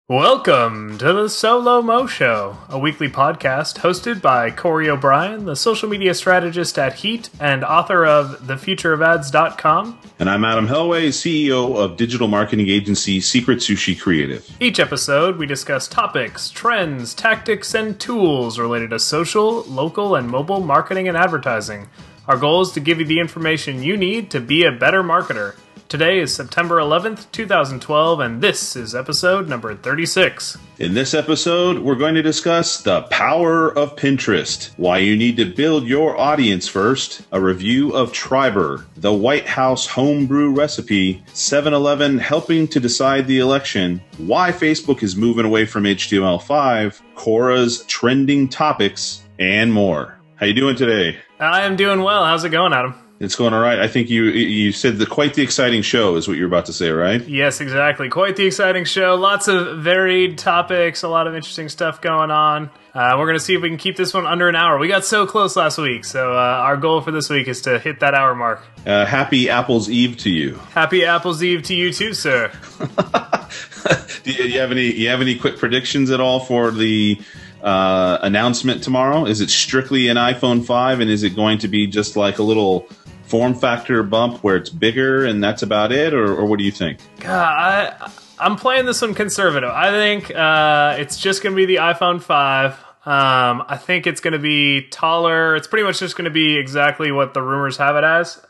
Welcome to the Solo Mo Show, a weekly podcast hosted by Corey O'Brien, the social media strategist at Heat and author of thefutureofads.com. And I'm Adam Helway, CEO of digital marketing agency Secret Sushi Creative. Each episode, we discuss topics, trends, tactics, and tools related to social, local, and mobile marketing and advertising. Our goal is to give you the information you need to be a better marketer. Today is September 11th, 2012, and this is episode number 36. In this episode, we're going to discuss the power of Pinterest, why you need to build your audience first, a review of Triber, the White House homebrew recipe, 7-Eleven helping to decide the election, why Facebook is moving away from HTML5, Quora's trending topics, and more. How you doing today? I am doing well. How's it going, Adam? It's going all right. I think you said quite the exciting show is what you're about to say, right? Yes, exactly. Quite the exciting show. Lots of varied topics, a lot of interesting stuff going on. We're going to see if we can keep this one under an hour. We got so close last week, so our goal for this week is to hit that hour mark. Happy Apple's Eve to you. Happy Apple's Eve to you too, sir. Do you have any quick predictions at all for the announcement tomorrow? Is it strictly an iPhone 5, and is it going to be just like a little form factor bump where it's bigger and that's about it, or what do you think? I'm playing this one conservative. I think it's just going to be the iPhone 5. I think it's going to be taller. It's pretty much just going to be exactly what the rumors have it as.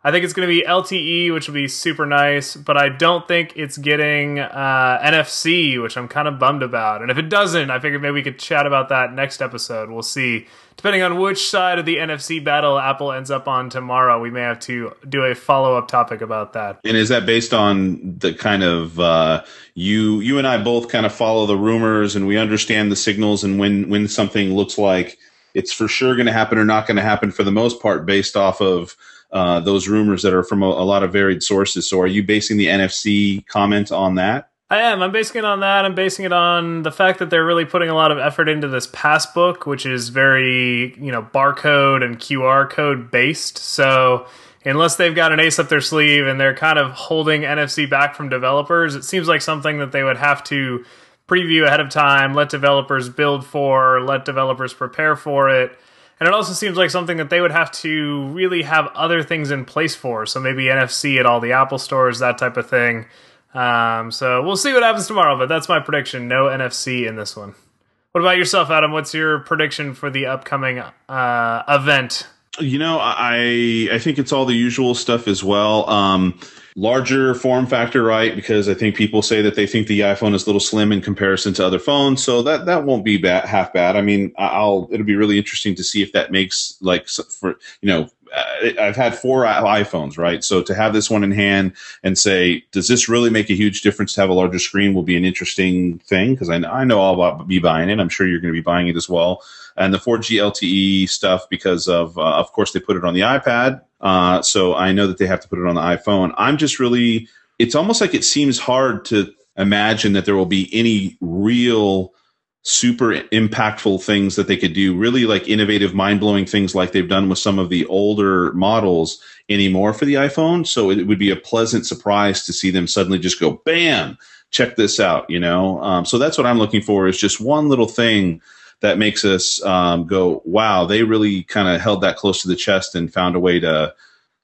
I think it's going to be LTE, which will be super nice, but I don't think it's getting NFC, which I'm kind of bummed about. And if it doesn't, I figured maybe we could chat about that next episode. We'll see. Depending on which side of the NFC battle Apple ends up on tomorrow, we may have to do a follow-up topic about that. And is that based on the kind of you and I both kind of follow the rumors and we understand the signals and when something looks like it's for sure going to happen or not going to happen for the most part based off of those rumors that are from a lot of varied sources. So are you basing the NFC comment on that? I am. I'm basing it on that. I'm basing it on the fact that they're really putting a lot of effort into this passbook, which is very, barcode and QR code based. So unless they've got an ace up their sleeve and they're kind of holding NFC back from developers, it seems like something that they would have to preview ahead of time, let developers build for, let developers prepare for it. And it also seems like something that they would have to really have other things in place for. So maybe NFC at all the Apple stores, that type of thing. So we'll see what happens tomorrow, but that's my prediction. No NFC in this one. What about yourself, Adam? What's your prediction for the upcoming event? I think it's all the usual stuff as well. Larger form factor, right? Because I think people say that they think the iPhone is a little slim in comparison to other phones, so that won't be half bad. I mean, it'll be really interesting to see if that makes I've had 4 iPhones, right? So to have this one in hand and say, does this really make a huge difference to have a larger screen will be an interesting thing, because I know I'll be buying it. I'm sure you're going to be buying it as well. And the 4G LTE stuff, because of course, they put it on the iPad. So I know that they have to put it on the iPhone. It's almost like it seems hard to imagine that there will be any real super impactful things that they could do, really like innovative, mind-blowing things like they've done with some of the older models anymore for the iPhone. So it would be a pleasant surprise to see them suddenly just go, bam, check this out, So that's what I'm looking for, is just one little thing that makes us go, wow, they really kind of held that close to the chest and found a way to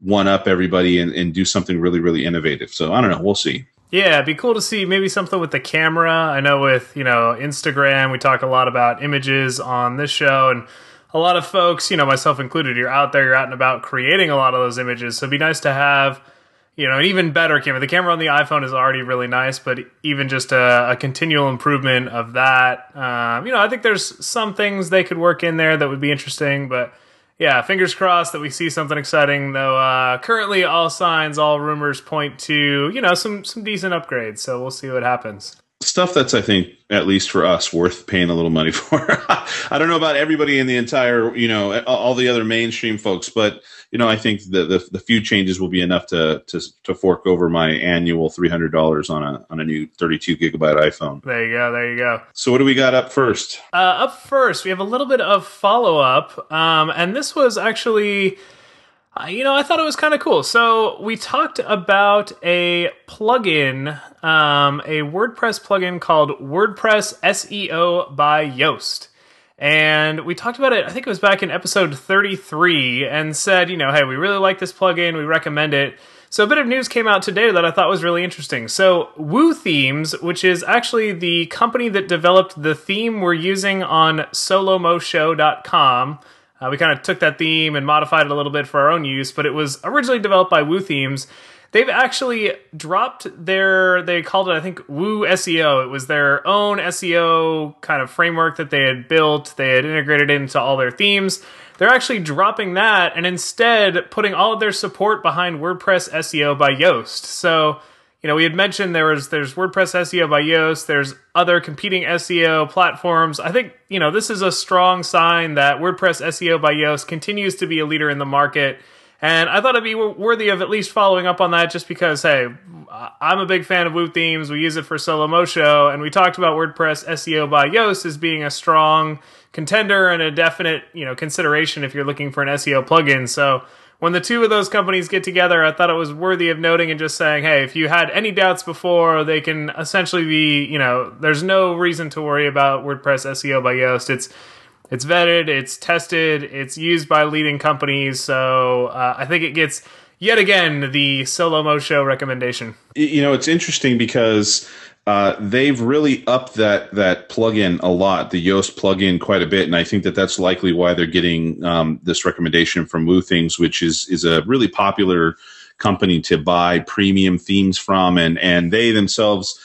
one-up everybody and do something really, really innovative. So I don't know. We'll see. Yeah, it'd be cool to see maybe something with the camera. I know with, Instagram, we talk a lot about images on this show, and a lot of folks, myself included, you're out and about creating a lot of those images. So it'd be nice to have, an even better camera. The camera on the iPhone is already really nice, but even just a continual improvement of that. I think there's some things they could work in there that would be interesting, but yeah, fingers crossed that we see something exciting, though currently all rumors point to, some decent upgrades, so we'll see what happens. Stuff that's, I think, at least for us, worth paying a little money for. I don't know about everybody in the entire, all the other mainstream folks, but, I think the few changes will be enough to fork over my annual $300 on a new 32 gigabyte iPhone. There you go. So what do we got up first? Up first, we have a little bit of follow-up, and this was actually I thought it was kind of cool. So we talked about a plugin, a WordPress plugin called WordPress SEO by Yoast. And we talked about it, I think it was back in episode 33, and said, hey, we really like this plugin, we recommend it. So a bit of news came out today that I thought was really interesting. So Woo Themes, which is actually the company that developed the theme we're using on solomoshow.com, we kind of took that theme and modified it a little bit for our own use, but it was originally developed by Woo Themes. They've actually dropped they called it, I think, Woo SEO. It was their own SEO kind of framework that they had built. They had integrated it into all their themes. They're actually dropping that and instead putting all of their support behind WordPress SEO by Yoast. So, we had mentioned there's WordPress SEO by Yoast, there's other competing SEO platforms. I think, this is a strong sign that WordPress SEO by Yoast continues to be a leader in the market. And I thought it'd be worthy of at least following up on that just because, hey, I'm a big fan of Woo Themes. We use it for Solo Mo Show, and we talked about WordPress SEO by Yoast as being a strong contender and a definite, consideration if you're looking for an SEO plugin. So when the two of those companies get together, I thought it was worthy of noting and just saying, hey, if you had any doubts before, they can essentially be, there's no reason to worry about WordPress SEO by Yoast. It's vetted, it's tested, it's used by leading companies, so I think it gets, yet again, the Solo Mo Show recommendation. It's interesting because they've really upped that plugin a lot, the Yoast plugin, quite a bit, and I think that's likely why they're getting this recommendation from Woo Things, which is a really popular company to buy premium themes from, and they themselves.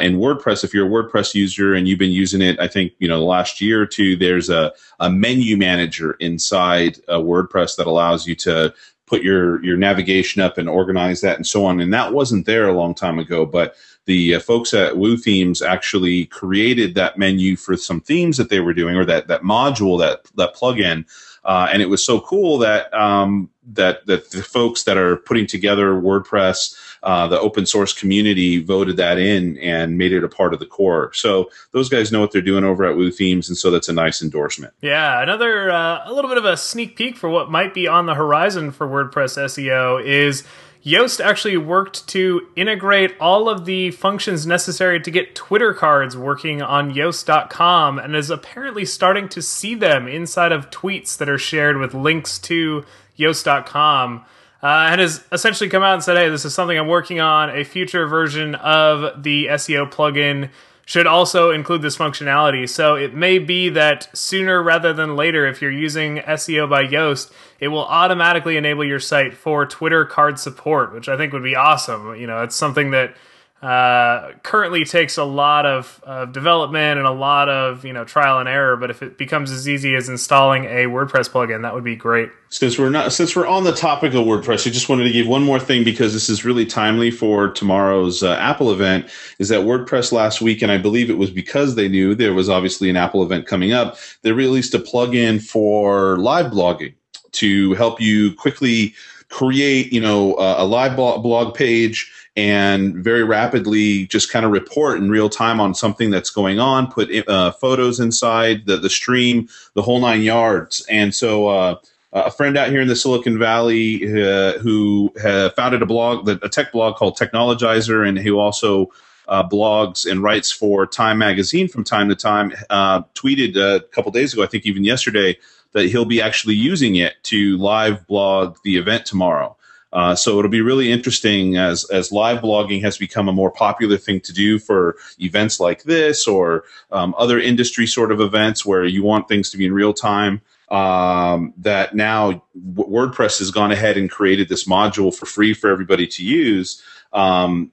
In WordPress, if you're a WordPress user and you've been using it, I think, the last year or two, there's a menu manager inside WordPress that allows you to put your navigation up and organize that and so on. And that wasn't there a long time ago, but the folks at Woo Themes actually created that menu for some themes that they were doing, or that module, that plugin. And it was so cool that that the folks that are putting together WordPress, the open source community, voted that in and made it a part of the core. So those guys know what they're doing over at Woo Themes, and so that's a nice endorsement. Yeah, another a little bit of a sneak peek for what might be on the horizon for WordPress SEO is Yoast actually worked to integrate all of the functions necessary to get Twitter cards working on Yoast.com, and is apparently starting to see them inside of tweets that are shared with links to Yoast.com. And has essentially come out and said, hey, this is something I'm working on. A future version of the SEO plugin should also include this functionality. So it may be that sooner rather than later, if you're using SEO by Yoast, it will automatically enable your site for Twitter card support, which I think would be awesome. It's something that currently takes a lot of development and a lot of trial and error, but if it becomes as easy as installing a WordPress plugin, that would be great. Since we're on the topic of WordPress, I just wanted to give one more thing, because this is really timely for tomorrow's Apple event. Is that WordPress last week, and I believe it was because they knew there was obviously an Apple event coming up, they released a plugin for live blogging to help you quickly create a live blog page and very rapidly just kind of report in real time on something that's going on, put photos inside the stream, the whole 9 yards. And so a friend out here in the Silicon Valley who founded a tech blog called Technologizer, and who also blogs and writes for Time Magazine from time to time, tweeted a couple days ago, I think even yesterday, that he'll be actually using it to live blog the event tomorrow. So it'll be really interesting as live blogging has become a more popular thing to do for events like this, or other industry sort of events where you want things to be in real time. That now WordPress has gone ahead and created this module for free for everybody to use. And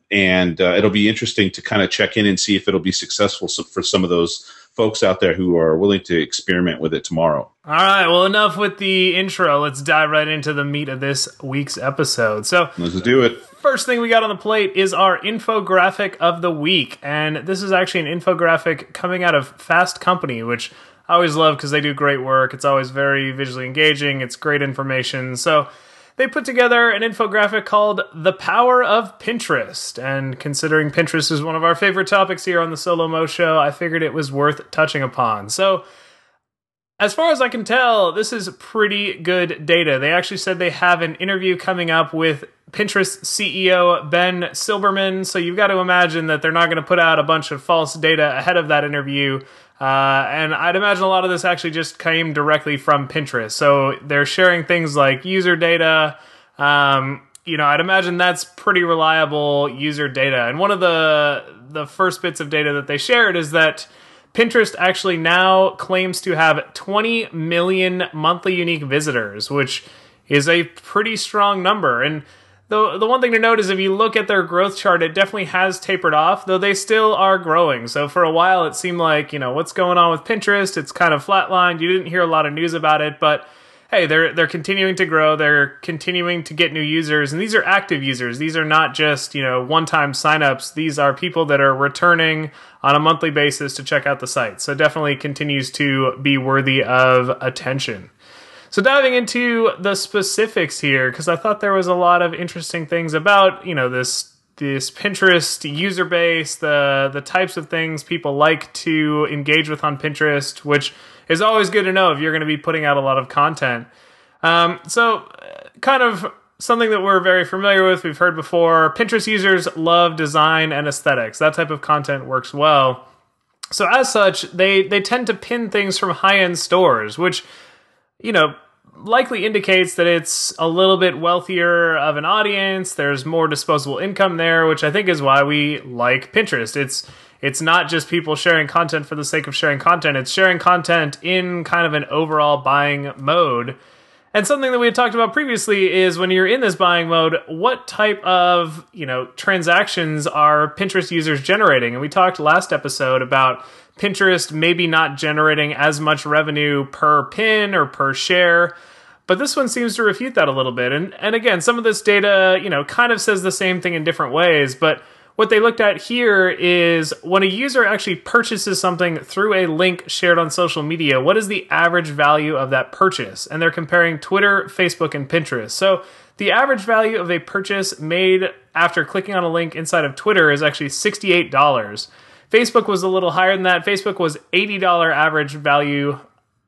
it'll be interesting to kind of check in and see if it'll be successful for some of those folks out there who are willing to experiment with it tomorrow. All right, well, enough with the intro. Let's dive right into the meat of this week's episode. So let's do it. First thing we got on the plate is our infographic of the week. And this is actually an infographic coming out of Fast Company, which I always love because they do great work. It's always very visually engaging. It's great information. So they put together an infographic called The Power of Pinterest. And considering Pinterest is one of our favorite topics here on the Solo Mo Show, I figured it was worth touching upon. So As far as I can tell, this is pretty good data. They actually said they have an interview coming up with Pinterest CEO Ben Silbermann, so you've got to imagine that they're not going to put out a bunch of false data ahead of that interview. And I'd imagine a lot of this actually just came directly from Pinterest. So they're sharing things like user data. I'd imagine that's pretty reliable user data. And one of the first bits of data that they shared is that Pinterest actually now claims to have 20 million monthly unique visitors, which is a pretty strong number. And the one thing to note is if you look at their growth chart, it definitely has tapered off, though they still are growing. So for a while, it seemed like, what's going on with Pinterest? It's kind of flatlined. You didn't hear a lot of news about it, but hey, they're continuing to grow. They're continuing to get new users, and these are active users. These are not just, one-time signups. These are people that are returning on a monthly basis to check out the site. So definitely continues to be worthy of attention. So diving into the specifics here, because I thought there was a lot of interesting things about, this Pinterest user base, the types of things people like to engage with on Pinterest, which is always good to know if you're going to be putting out a lot of content. So kind of something that we're very familiar with, we've heard before, Pinterest users love design and aesthetics. That type of content works well. So as such, they tend to pin things from high-end stores, which, likely indicates that it's a little bit wealthier of an audience. There's more disposable income there, which I think is why we like Pinterest. It's not just people sharing content for the sake of sharing content. It's sharing content in kind of an overall buying mode. And something that we had talked about previously is when you're in this buying mode, what type of, transactions are Pinterest users generating? And we talked last episode about Pinterest maybe not generating as much revenue per pin or per share, but this one seems to refute that a little bit. And again, some of this data, kind of says the same thing in different ways, but what they looked at here is when a user actually purchases something through a link shared on social media, what is the average value of that purchase? And they're comparing Twitter, Facebook, and Pinterest. So the average value of a purchase made after clicking on a link inside of Twitter is actually $68. Facebook was a little higher than that. Facebook was $80 average value.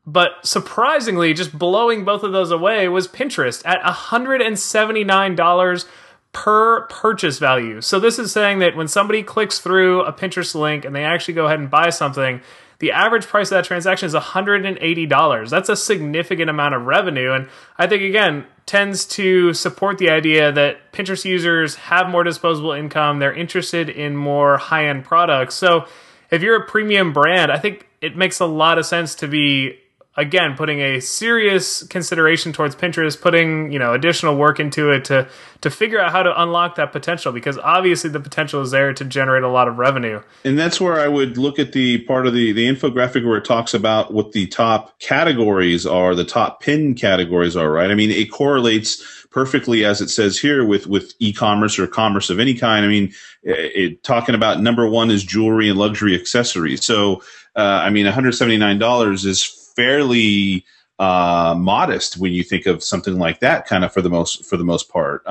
But surprisingly, just blowing both of those away was Pinterest at $179 per purchase value. So this is saying that when somebody clicks through a Pinterest link and they actually go ahead and buy something, the average price of that transaction is $180. That's a significant amount of revenue. And I think, again, tends to support the idea that Pinterest users have more disposable income. They're interested in more high-end products. So if you're a premium brand, I think it makes a lot of sense to be, again, putting a serious consideration towards Pinterest, putting, additional work into it to figure out how to unlock that potential, because obviously the potential is there to generate a lot of revenue. And that's where I would look at the part of the infographic where it talks about what the top categories are, the top pin categories are, right? I mean, it correlates perfectly, as it says here, with e-commerce or commerce of any kind. I mean, talking about number one is jewelry and luxury accessories. So, $179 is fairly modest when you think of something like that, kind of for the most part.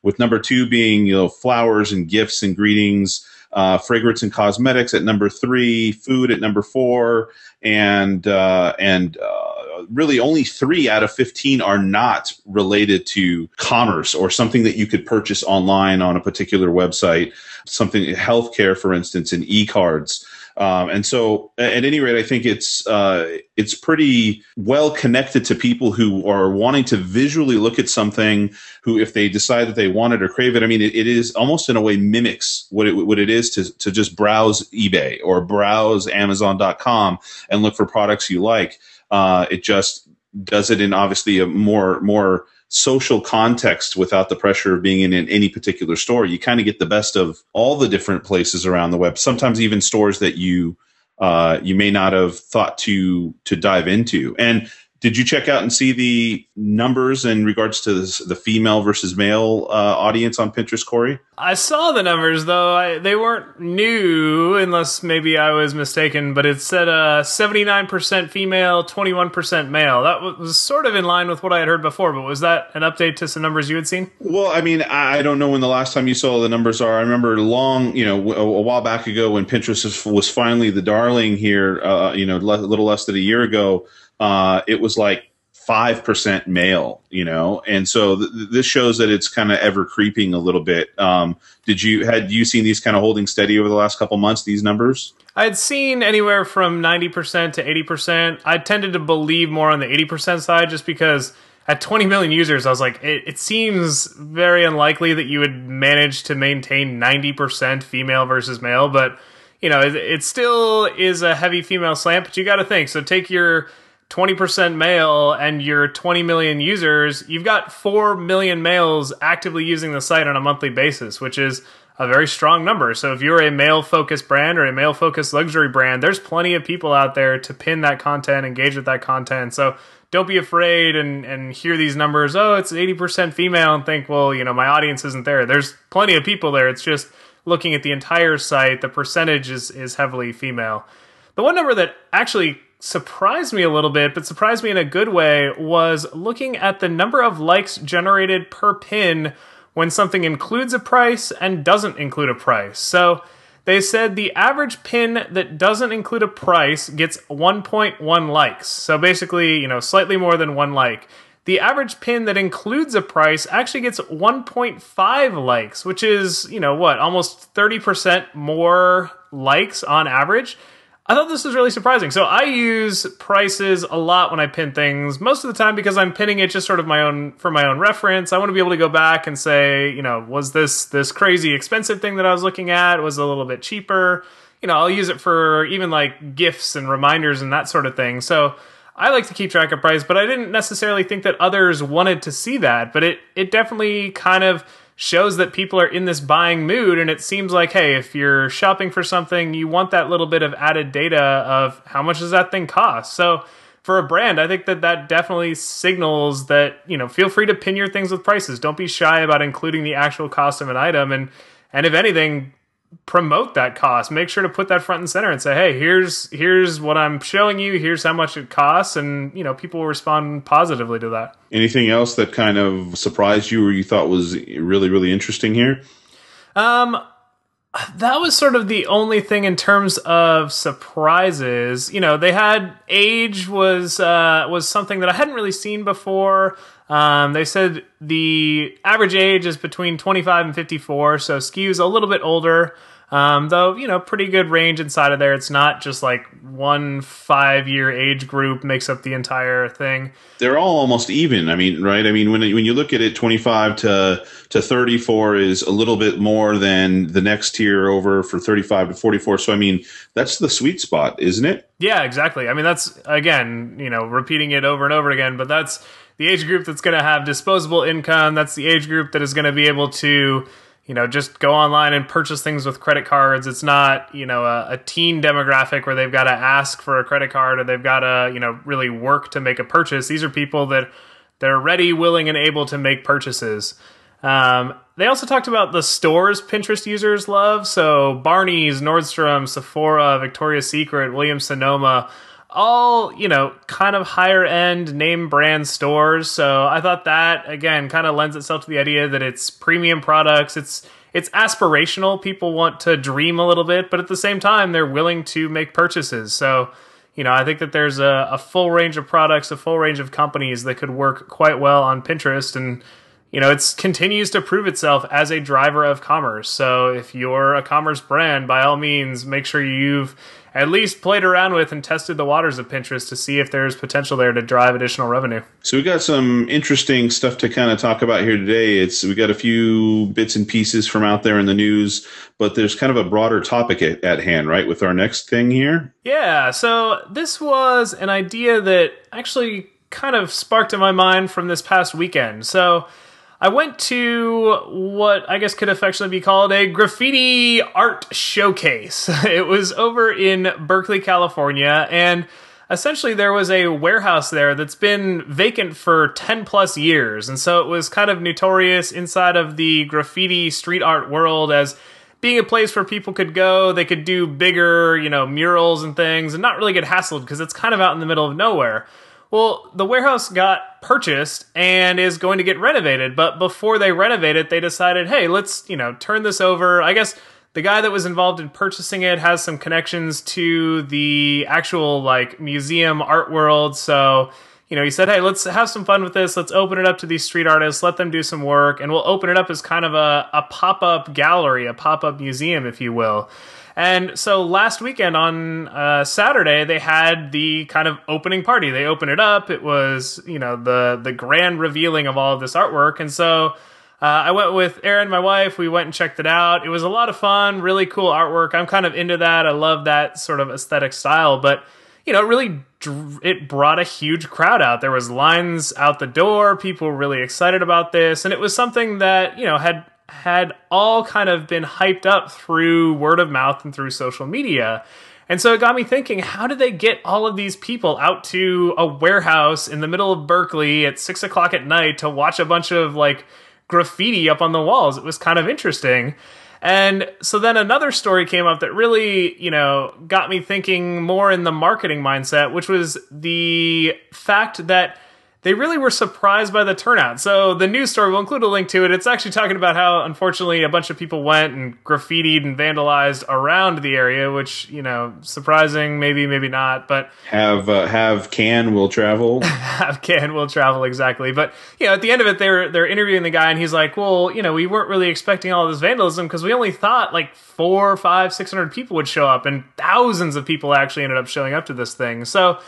With number two being flowers and gifts and greetings, fragrance and cosmetics at number three, food at number four, and really only 3 out of 15 are not related to commerce or something that you could purchase online on a particular website. Something healthcare, for instance, and e-cards. And so, at any rate, I think it's pretty well connected to people who are wanting to visually look at something. Who, if they decide that they want it or crave it, I mean, it is almost in a way mimics what it is to just browse eBay or browse Amazon.com and look for products you like. It just does it in obviously a more social context without the pressure of being in any particular store. You kind of get the best of all the different places around the web, sometimes even stores that you may not have thought to dive into. And did you check out and see the numbers in regards to the female versus male audience on Pinterest, Corey? I saw the numbers, though. They weren't new, unless maybe I was mistaken, but it said 79% female, 21% male. That was sort of in line with what I had heard before, but was that an update to some numbers you had seen? Well, I mean, I don't know when the last time you saw the numbers are. I remember a while back ago when Pinterest was finally the darling here, a little less than a year ago. it was like 5% male, and so this shows that it's kind of ever creeping a little bit. Had you seen these kind of holding steady over the last couple months, these numbers? I'd seen anywhere from 90% to 80%. I tended to believe more on the 80% side just because at 20 million users, I was like, it seems very unlikely that you would manage to maintain 90% female versus male, but it still is a heavy female slant, but you got to think. So take your 20% male and your 20 million users, you've got 4 million males actively using the site on a monthly basis, which is a very strong number. So if you're a male-focused brand or a male-focused luxury brand, there's plenty of people out there to pin that content, engage with that content. So don't be afraid and hear these numbers, oh, it's 80% female, and think, well, my audience isn't there. There's plenty of people there. It's just looking at the entire site, the percentage is heavily female. The one number that actually surprised me a little bit, but surprised me in a good way, was looking at the number of likes generated per pin when something includes a price and doesn't include a price. So they said the average pin that doesn't include a price gets 1.1 likes. So basically, slightly more than 1 like. The average pin that includes a price actually gets 1.5 likes, which is, almost 30% more likes on average. I thought this was really surprising. So I use prices a lot when I pin things, most of the time because I'm pinning it just sort of for my own reference. I want to be able to go back and say, was this crazy expensive thing that I was looking at? Was it a little bit cheaper? I'll use it for even like gifts and reminders and that sort of thing. So I like to keep track of price, but I didn't necessarily think that others wanted to see that. But it definitely kind of shows that people are in this buying mood, and it seems like, hey, if you're shopping for something, you want that little bit of added data of how much does that thing cost. So for a brand, I think that definitely signals that, feel free to pin your things with prices. Don't be shy about including the actual cost of an item, and if anything, promote that cost. Make sure to put that front and center and say, hey, here's what I'm showing you, here's how much it costs, and people will respond positively to that. Anything else that kind of surprised you or you thought was really, really interesting here? That was sort of the only thing in terms of surprises. They had age was something that I hadn't really seen before. They said the average age is between 25 and 54, so skews a little bit older. Though, pretty good range inside of there. It's not just like 1 5-year age group makes up the entire thing. They're all almost even. I mean, right? I mean, when you look at it, 25 to 34 is a little bit more than the next tier over for 35 to 44. So, I mean, that's the sweet spot, isn't it? Yeah, exactly. I mean, that's, again, repeating it over and over again, but that's the age group that's going to have disposable income. That's the age group that is going to be able to just go online and purchase things with credit cards. It's not, a teen demographic where they've got to ask for a credit card or they've got to, really work to make a purchase. These are people that they're ready, willing, and able to make purchases. They also talked about the stores Pinterest users love. So Barney's, Nordstrom, Sephora, Victoria's Secret, Williams-Sonoma, all, kind of higher end name brand stores. So I thought that, again, kind of lends itself to the idea that it's premium products. It's aspirational. People want to dream a little bit, but at the same time, they're willing to make purchases. So, I think that there's a full range of products, a full range of companies that could work quite well on Pinterest. And, it continues to prove itself as a driver of commerce. So if you're a commerce brand, by all means, make sure you've at least played around with and tested the waters of Pinterest to see if there's potential there to drive additional revenue. So we got some interesting stuff to kind of talk about here today. We got a few bits and pieces from out there in the news, but there's kind of a broader topic at hand, right, with our next thing here? Yeah, so this was an idea that actually kind of sparked in my mind from this past weekend. So I went to what I guess could affectionately be called a graffiti art showcase. It was over in Berkeley, California, and essentially there was a warehouse there that's been vacant for 10 plus years. And so it was kind of notorious inside of the graffiti street art world as being a place where people could go, they could do bigger, murals and things and not really get hassled because it's kind of out in the middle of nowhere. Well, the warehouse got purchased and is going to get renovated, but before they renovate it, they decided, hey, let's, turn this over. I guess the guy that was involved in purchasing it has some connections to the actual like museum art world. So, he said, hey, let's have some fun with this. Let's open it up to these street artists, let them do some work, and we'll open it up as kind of a pop-up gallery, a pop-up museum, if you will. And so last weekend on Saturday, they had the kind of opening party. They opened it up. It was, the grand revealing of all of this artwork. And so I went with Erin, my wife. We went and checked it out. It was a lot of fun, really cool artwork. I'm kind of into that. I love that sort of aesthetic style. But, it brought a huge crowd out. There was lines out the door. People were really excited about this. And it was something that, had all kind of been hyped up through word of mouth and through social media. And so it got me thinking, how did they get all of these people out to a warehouse in the middle of Berkeley at 6 o'clock at night to watch a bunch of like graffiti up on the walls? It was kind of interesting. And so then another story came up that really, got me thinking more in the marketing mindset, which was the fact that they really were surprised by the turnout. So the news story, we'll include a link to it. It's actually talking about how, unfortunately, a bunch of people went and graffitied and vandalized around the area, which, surprising, maybe not. But have can will travel. Have can will travel, exactly. But, at the end of it, they're interviewing the guy, and he's like, well, we weren't really expecting all this vandalism because we only thought like 400, 500, 600 people would show up, and thousands of people actually ended up showing up to this thing. So,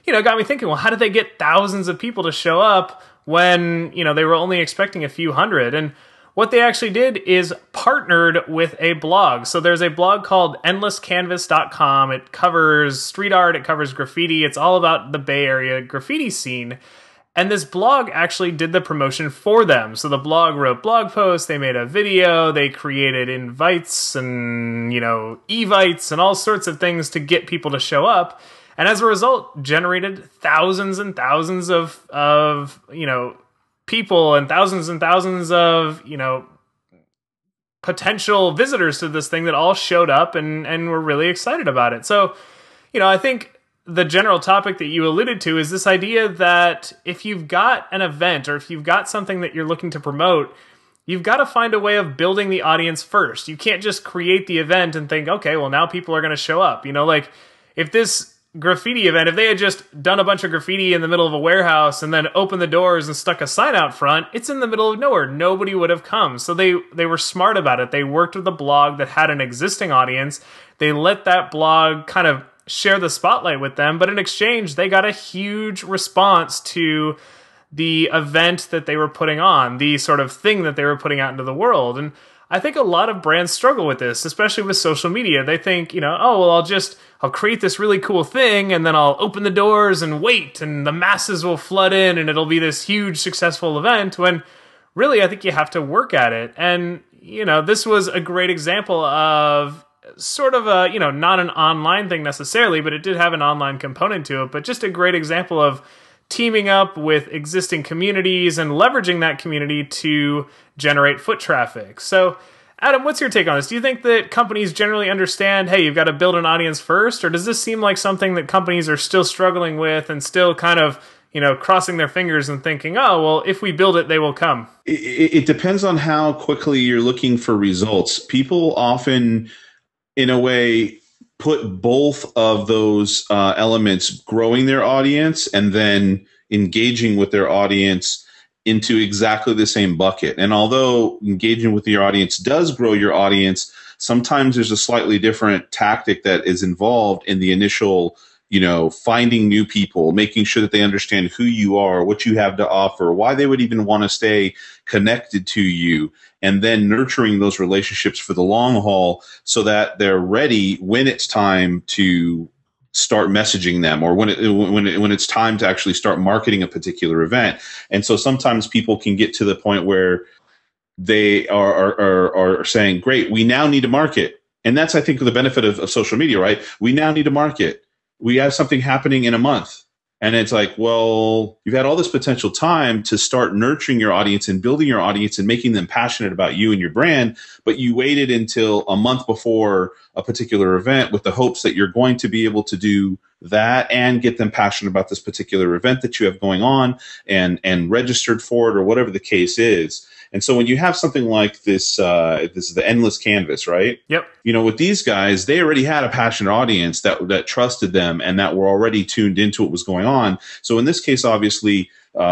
it got me thinking, well, how did they get thousands of people to show up when, they were only expecting a few hundred? And what they actually did is partnered with a blog. So there's a blog called endlesscanvas.com. It covers street art, it covers graffiti. It's all about the Bay Area graffiti scene. And this blog actually did the promotion for them. So the blog wrote blog posts, they made a video, they created invites and, evites and all sorts of things to get people to show up. And as a result, generated thousands and thousands of people and thousands of, potential visitors to this thing that all showed up and were really excited about it. So, I think the general topic that you alluded to is this idea that if you've got an event or if you've got something that you're looking to promote, you've got to find a way of building the audience first. You can't just create the event and think, okay, well, now people are going to show up. If this graffiti event, if they had just done a bunch of graffiti in the middle of a warehouse and then opened the doors and stuck a sign out front, it's in the middle of nowhere. Nobody would have come. So they were smart about it. They worked with a blog that had an existing audience. They let that blog kind of share the spotlight with them, but in exchange, they got a huge response to the event that they were putting on, the sort of thing that they were putting out into the world. And I think a lot of brands struggle with this, especially with social media. They think, I'll create this really cool thing and then I'll open the doors and wait and the masses will flood in and it'll be this huge successful event, when really I think you have to work at it. And, this was a great example of sort of a, not an online thing necessarily, but it did have an online component to it, but just a great example of teaming up with existing communities and leveraging that community to generate foot traffic. So, Adam, what's your take on this? Do you think that companies generally understand, hey, you've got to build an audience first? Or does this seem like something that companies are still struggling with and still kind of, crossing their fingers and thinking, oh, well, if we build it, they will come? It depends on how quickly you're looking for results. People often, in a way, put both of those elements, growing their audience and then engaging with their audience, into exactly the same bucket. And although engaging with your audience does grow your audience, sometimes there's a slightly different tactic that is involved in the initial, finding new people, making sure that they understand who you are, what you have to offer, why they would even want to stay connected to you, and then nurturing those relationships for the long haul so that they're ready when it's time to start messaging them, or when it's time to actually start marketing a particular event. And so sometimes people can get to the point where they are saying, great, we now need to market. And that's, I think, the benefit of social media, right? We now need to market. We have something happening in a month. And it's like, well, you've had all this potential time to start nurturing your audience and building your audience and making them passionate about you and your brand, but you waited until a month before a particular event with the hopes that you're going to be able to do that and get them passionate about this particular event that you have going on and registered for it, or whatever the case is. And so when you have something like this, this is the endless canvas, right? Yep. You know, with these guys, they already had a passionate audience that trusted them and that were already tuned into what was going on. So in this case, obviously,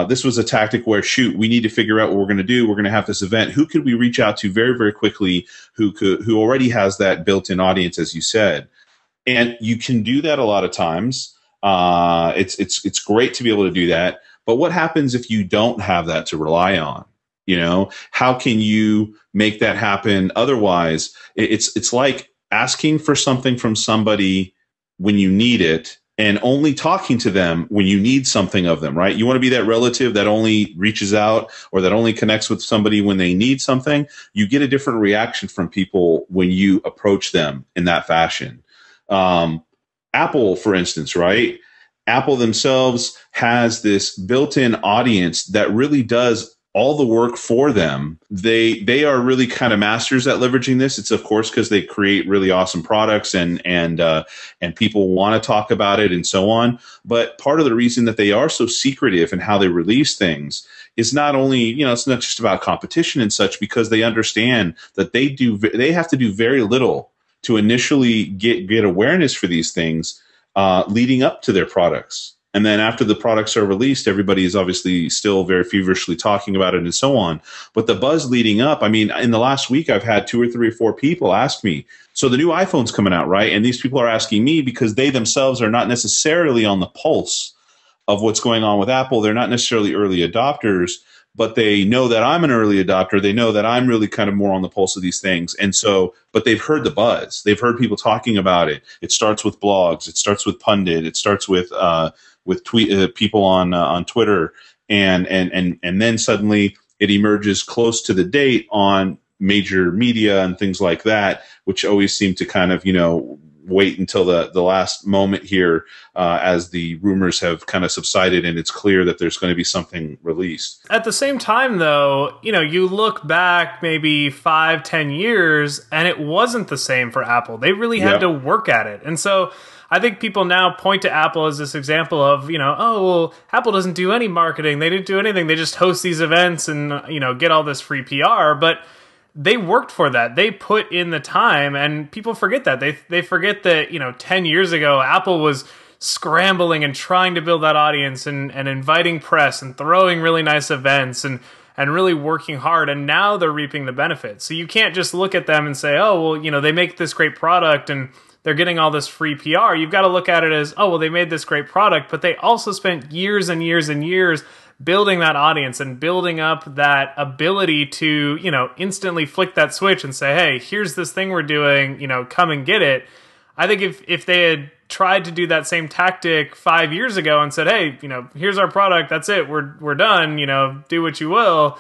this was a tactic where, shoot, we need to figure out what we're going to do. We're going to have this event. Who could we reach out to very, very quickly who already has that built-in audience, as you said? And you can do that a lot of times. It's great to be able to do that. But what happens if you don't have that to rely on? You know, how can you make that happen? Otherwise, it's like asking for something from somebody when you need it and only talking to them when you need something of them, right? You want to be that relative that only reaches out or that only connects with somebody when they need something. You get a different reaction from people when you approach them in that fashion. Apple, for instance, right? Apple themselves has this built-in audience that really does all the work for them. They are really kind of masters at leveraging this. It's of course because they create really awesome products and people want to talk about it and so on. But part of the reason that they are so secretive in how they release things is not only, you know, it's not just about competition and such, because they understand that they have to do very little to initially get awareness for these things leading up to their products. And then after the products are released, everybody is obviously still very feverishly talking about it and so on. But the buzz leading up, I mean, in the last week, I've had 2 or 3 or 4 people ask me, so the new iPhone's coming out, right? And these people are asking me because they themselves are not necessarily on the pulse of what's going on with Apple. They're not necessarily early adopters, but they know that I'm an early adopter. They know that I'm really kind of more on the pulse of these things. And so, but they've heard the buzz. They've heard people talking about it. It starts with blogs. It starts with Pundit. It starts with people on Twitter. And then suddenly it emerges close to the date on major media and things like that, which always seem to kind of, you know, wait until the last moment here as the rumors have kind of subsided and it's clear that there's going to be something released. At the same time, though, you know, you look back maybe 5-10 years and it wasn't the same for Apple. They really had to work at it. And so I think people now point to Apple as this example of, you know, oh, well, Apple doesn't do any marketing. They didn't do anything. They just host these events and, you know, get all this free PR. But they worked for that. They put in the time, and people forget that. They forget that, you know, 10 years ago, Apple was scrambling and trying to build that audience and inviting press and throwing really nice events and really working hard. And now they're reaping the benefits. So you can't just look at them and say, oh, well, you know, they make this great product and they're getting all this free PR. You've got to look at it as, oh, well, they made this great product, but they also spent years and years and years building that audience and building up that ability to, you know, instantly flick that switch and say, hey, here's this thing we're doing, you know, come and get it. I think if they had tried to do that same tactic 5 years ago and said, hey, you know, here's our product, that's it, we're done, you know, do what you will,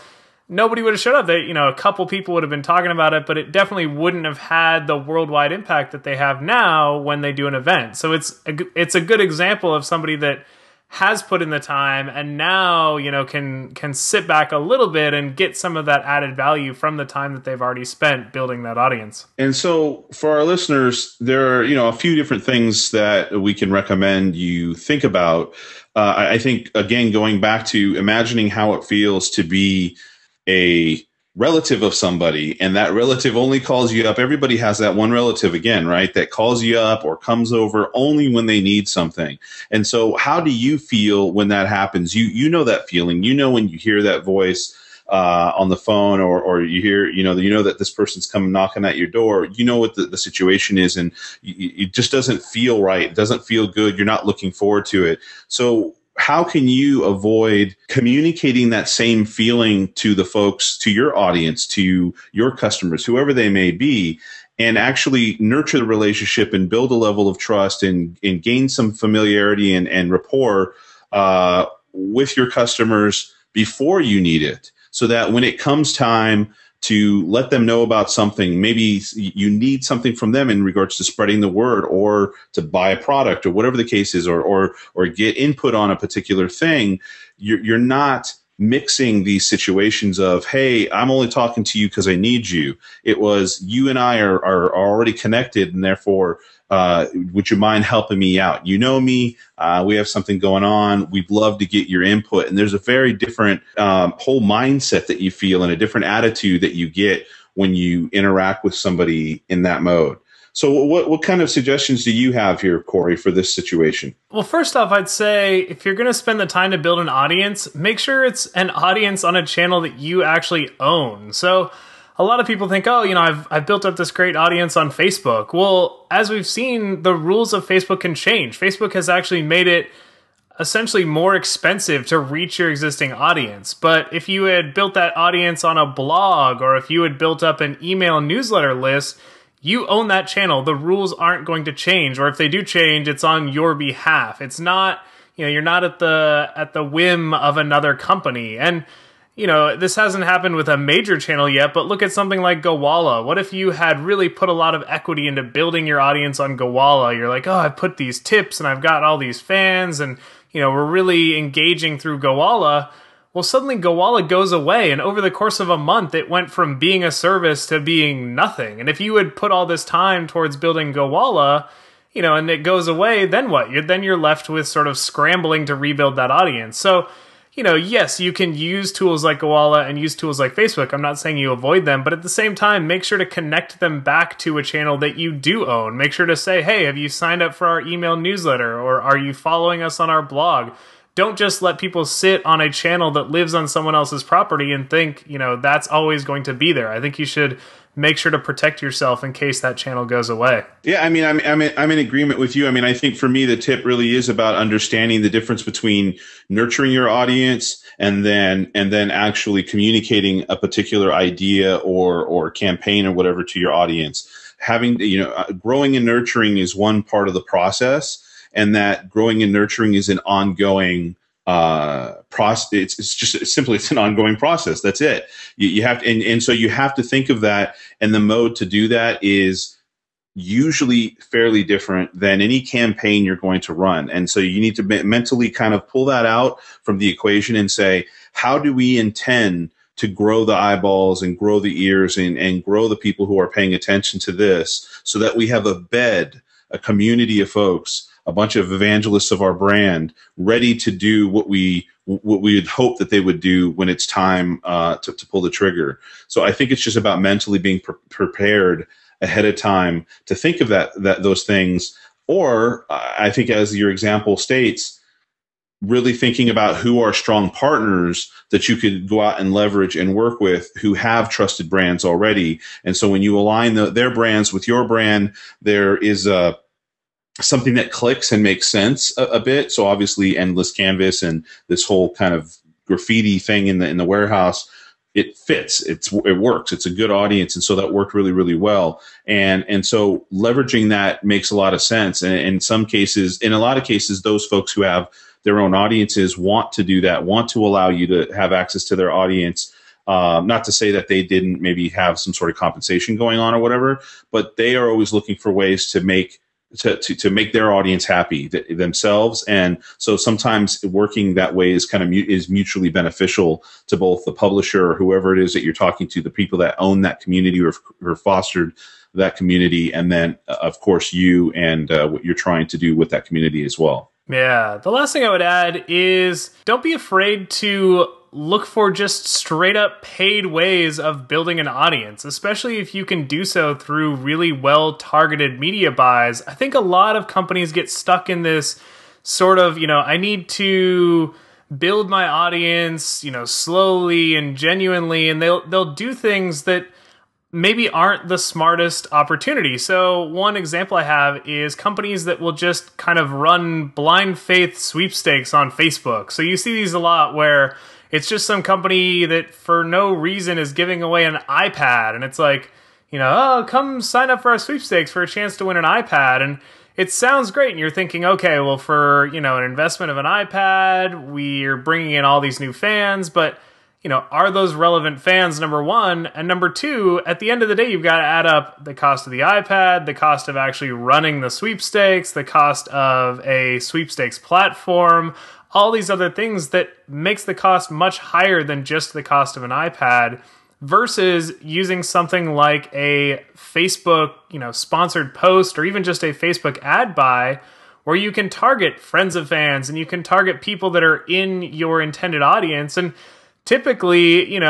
nobody would have showed up. They, you know, a couple people would have been talking about it, but it definitely wouldn't have had the worldwide impact that they have now when they do an event. So it's a good example of somebody that has put in the time and now, you know, can sit back a little bit and get some of that added value from the time that they've already spent building that audience. And so for our listeners, there are, you know, a few different things that we can recommend you think about. I think, again, going back to imagining how it feels to be a relative of somebody, and that relative only calls you up. Everybody has that one relative, again, right, that calls you up or comes over only when they need something. And so how do you feel when that happens? You know that feeling. You know when you hear that voice on the phone or you hear, you know that this person's coming knocking at your door. You know what the situation is, and it just doesn't feel right. It doesn't feel good. You're not looking forward to it. So how can you avoid communicating that same feeling to the folks, to your audience, to your customers, whoever they may be, and actually nurture the relationship and build a level of trust and gain some familiarity and rapport with your customers before you need it, so that when it comes time to let them know about something, maybe you need something from them in regards to spreading the word or to buy a product or whatever the case is, or get input on a particular thing, you're not mixing these situations of, hey, I'm only talking to you because I need you. It was, you and I are already connected, and therefore, would you mind helping me out? You know me. We have something going on. We'd love to get your input. And there's a very different whole mindset that you feel and a different attitude that you get when you interact with somebody in that mode. So what kind of suggestions do you have here, Corey, for this situation? Well, first off, I'd say if you're going to spend the time to build an audience, make sure it's an audience on a channel that you actually own. So a lot of people think, oh, I've built up this great audience on Facebook. Well, as we've seen, the rules of Facebook can change. Facebook has actually made it essentially more expensive to reach your existing audience. But if you had built that audience on a blog, or if you had built up an email newsletter list, you own that channel. The rules aren't going to change, or if they do change, it's on your behalf. It's not, you're not at the whim of another company. And this hasn't happened with a major channel yet, but look at something like Gowalla. What if you had really put a lot of equity into building your audience on Gowalla? You're like, oh, I've put these tips and I've got all these fans, and we're really engaging through Gowalla. Well, suddenly Gowalla goes away, and over the course of a month, it went from being a service to being nothing. And if you had put all this time towards building Gowalla, and it goes away, then what? Then you're left with sort of scrambling to rebuild that audience. So, yes, you can use tools like Gowalla and use tools like Facebook. I'm not saying you avoid them, but at the same time, make sure to connect them back to a channel that you do own. Make sure to say, hey, have you signed up for our email newsletter, or are you following us on our blog? Don't just let people sit on a channel that lives on someone else's property and think, that's always going to be there. I think you should make sure to protect yourself in case that channel goes away. Yeah, I mean, I'm in agreement with you. I mean, I think for me, the tip really is about understanding the difference between nurturing your audience and then actually communicating a particular idea or campaign or whatever to your audience. Having, growing and nurturing is one part of the process. And that growing and nurturing is an ongoing process. It's an ongoing process. That's it. You have to, and so you have to think of that. And the mode to do that is usually fairly different than any campaign you're going to run. And so you need to mentally kind of pull that out from the equation and say, how do we intend to grow the eyeballs and grow the ears and grow the people who are paying attention to this, so that we have a community of folks, a bunch of evangelists of our brand, ready to do what we would hope that they would do when it's time to pull the trigger. So I think it's just about mentally being prepared ahead of time to think of those things. Or I think, as your example states, really thinking about who are strong partners that you could go out and leverage and work with, who have trusted brands already. And so when you align their brands with your brand, there is something that clicks and makes sense a bit. So obviously Endless Canvas and this whole kind of graffiti thing in the warehouse, it fits. It works. It's a good audience. And so that worked really, really well. And so leveraging that makes a lot of sense. And in a lot of cases, those folks who have their own audiences want to do that, want to allow you to have access to their audience. Not to say that they didn't maybe have some sort of compensation going on or whatever, but they are always looking for ways to make their audience happy themselves. And so sometimes working that way is is mutually beneficial to both the publisher or whoever it is that you're talking to, the people that own that community or fostered that community, and then of course you and what you're trying to do with that community as well. Yeah. The last thing I would add is don't be afraid to look for just straight up paid ways of building an audience, especially if you can do so through really well targeted media buys. I think a lot of companies get stuck in this sort of, I need to build my audience, slowly and genuinely, and they'll do things that maybe aren't the smartest opportunity. So one example I have is companies that will just kind of run blind faith sweepstakes on Facebook. So you see these a lot where it's just some company that for no reason is giving away an iPad. And it's like, oh, come sign up for our sweepstakes for a chance to win an iPad. And it sounds great. And you're thinking, okay, well, for, an investment of an iPad, we're bringing in all these new fans. But, are those relevant fans, number one? And number two, at the end of the day, you've got to add up the cost of the iPad, the cost of actually running the sweepstakes, the cost of a sweepstakes platform. all these other things that makes the cost much higher than just the cost of an iPad, versus using something like a Facebook, sponsored post, or even just a Facebook ad buy, where you can target friends of fans and you can target people that are in your intended audience. And typically,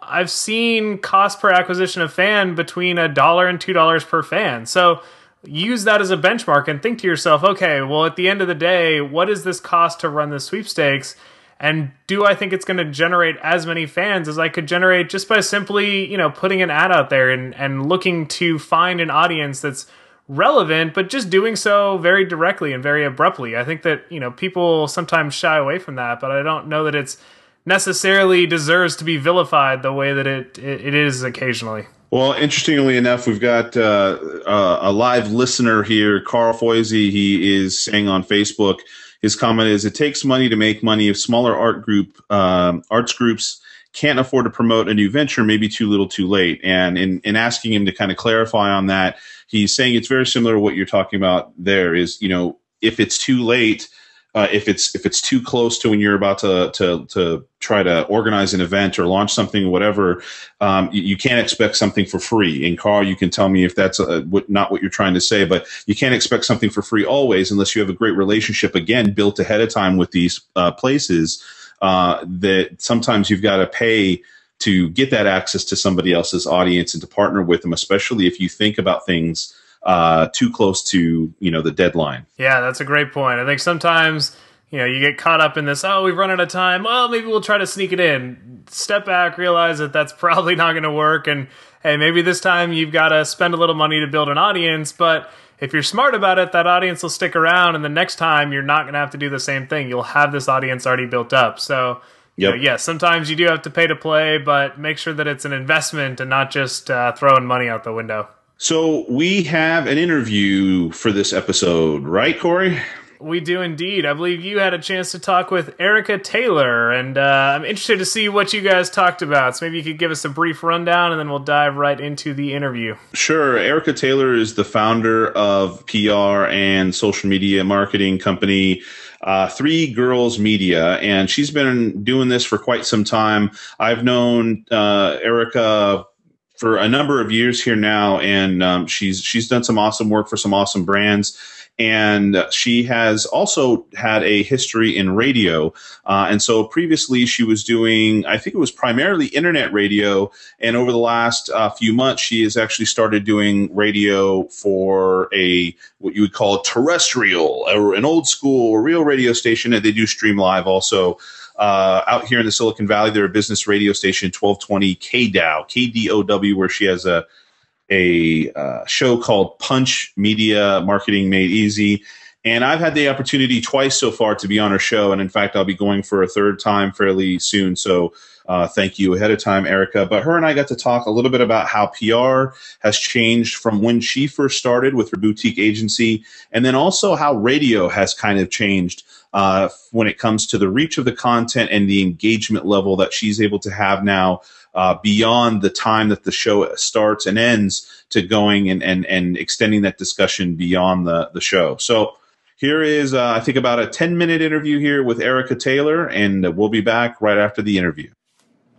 I've seen cost per acquisition of fan between $1 and $2 per fan. So use that as a benchmark and think to yourself, okay, well, at the end of the day, what is this cost to run the sweepstakes? And do I think it's going to generate as many fans as I could generate just by simply, putting an ad out there and looking to find an audience that's relevant, but just doing so very directly and very abruptly? I think that, people sometimes shy away from that, but I don't know that it's necessarily deserves to be vilified the way that it is occasionally. Well, interestingly enough, we've got a live listener here, Carl Foisey. He is saying on Facebook, his comment is, "It takes money to make money. If smaller arts groups can't afford to promote a new venture, maybe too little too late." And in asking him to kind of clarify on that, he's saying it's very similar to what you're talking about there is, if it's too late, if it's too close to when you're about to try to organize an event or launch something or whatever, you can't expect something for free. And Carl, you can tell me if that's not what you're trying to say, but you can't expect something for free always unless you have a great relationship, again, built ahead of time with these places, that sometimes you've got to pay to get that access to somebody else's audience and to partner with them, especially if you think about things too close to, the deadline. Yeah, that's a great point. I think sometimes, you get caught up in this, oh, we've run out of time. Well, maybe we'll try to sneak it in. Step back, realize that that's probably not going to work. And hey, maybe this time you've got to spend a little money to build an audience. But if you're smart about it, that audience will stick around. And the next time you're not going to have to do the same thing. You'll have this audience already built up. So yes, sometimes you do have to pay to play, but make sure that it's an investment and not just throwing money out the window. So we have an interview for this episode, right, Corey? We do indeed. I believe you had a chance to talk with Erica Taylor, and I'm interested to see what you guys talked about. So maybe you could give us a brief rundown, and then we'll dive right into the interview. Sure. Erica Taylor is the founder of PR and social media marketing company Three Girls Media, and she's been doing this for quite some time. I've known Erica for a number of years here now, and she's done some awesome work for some awesome brands. And she has also had a history in radio. And so previously she was doing, I think it was primarily internet radio. And over the last few months, she has actually started doing radio for what you would call a terrestrial, or an old school real radio station. And they do stream live also. Out here in the Silicon Valley, they're a business radio station, 1220 KDOW, KDOW, where she has a show called Punch Media Marketing Made Easy. And I've had the opportunity twice so far to be on her show. And in fact, I'll be going for a third time fairly soon. So thank you ahead of time, Erica. But her and I got to talk a little bit about how PR has changed from when she first started with her boutique agency, and then also how radio has kind of changed when it comes to the reach of the content and the engagement level that she's able to have now, beyond the time that the show starts and ends, to going and extending that discussion beyond the show. So here is, I think, about a 10-minute interview here with Erica Taylor, and we'll be back right after the interview.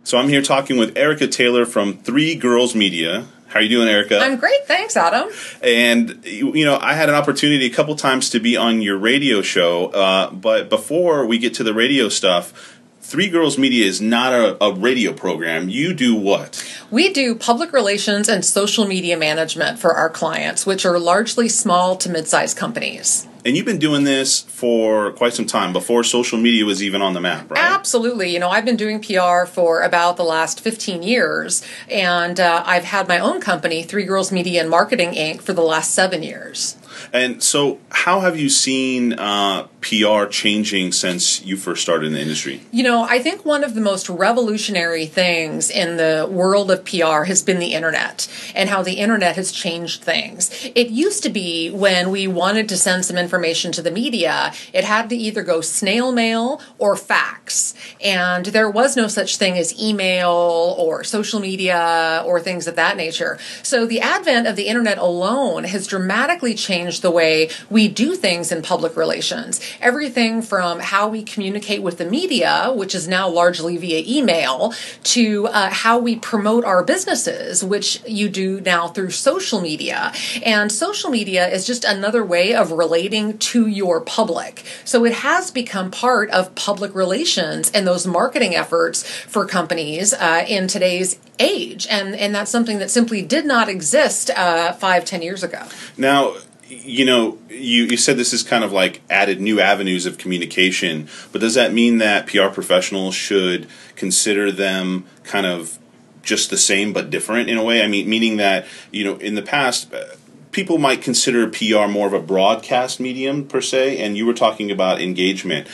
So I'm here talking with Erica Taylor from Three Girls Media. How are you doing, Erica? I'm great, thanks, Adam. And, I had an opportunity a couple times to be on your radio show, but before we get to the radio stuff, Three Girls Media is not a radio program. You do what? We do public relations and social media management for our clients, which are largely small to mid-sized companies. And you've been doing this for quite some time, before social media was even on the map, right? Absolutely. I've been doing PR for about the last 15 years, and I've had my own company, Three Girls Media and Marketing, Inc., for the last 7 years. And so how have you seen PR changing since you first started in the industry? I think one of the most revolutionary things in the world of PR has been the internet, and how the internet has changed things. It used to be when we wanted to send some information to the media, it had to either go snail mail or fax. And there was no such thing as email or social media or things of that nature. So the advent of the internet alone has dramatically changed the way we do things in public relations. everything from how we communicate with the media, which is now largely via email, to how we promote our businesses, which you do now through social media. And social media is just another way of relating to your public. So it has become part of public relations and those marketing efforts for companies in today's age. And that's something that simply did not exist 5-10 years ago. Now, you said this is kind of like added new avenues of communication, but does that mean that PR professionals should consider them kind of just the same but different in a way? I mean, meaning that, in the past, people might consider PR more of a broadcast medium per se, and you were talking about engagement.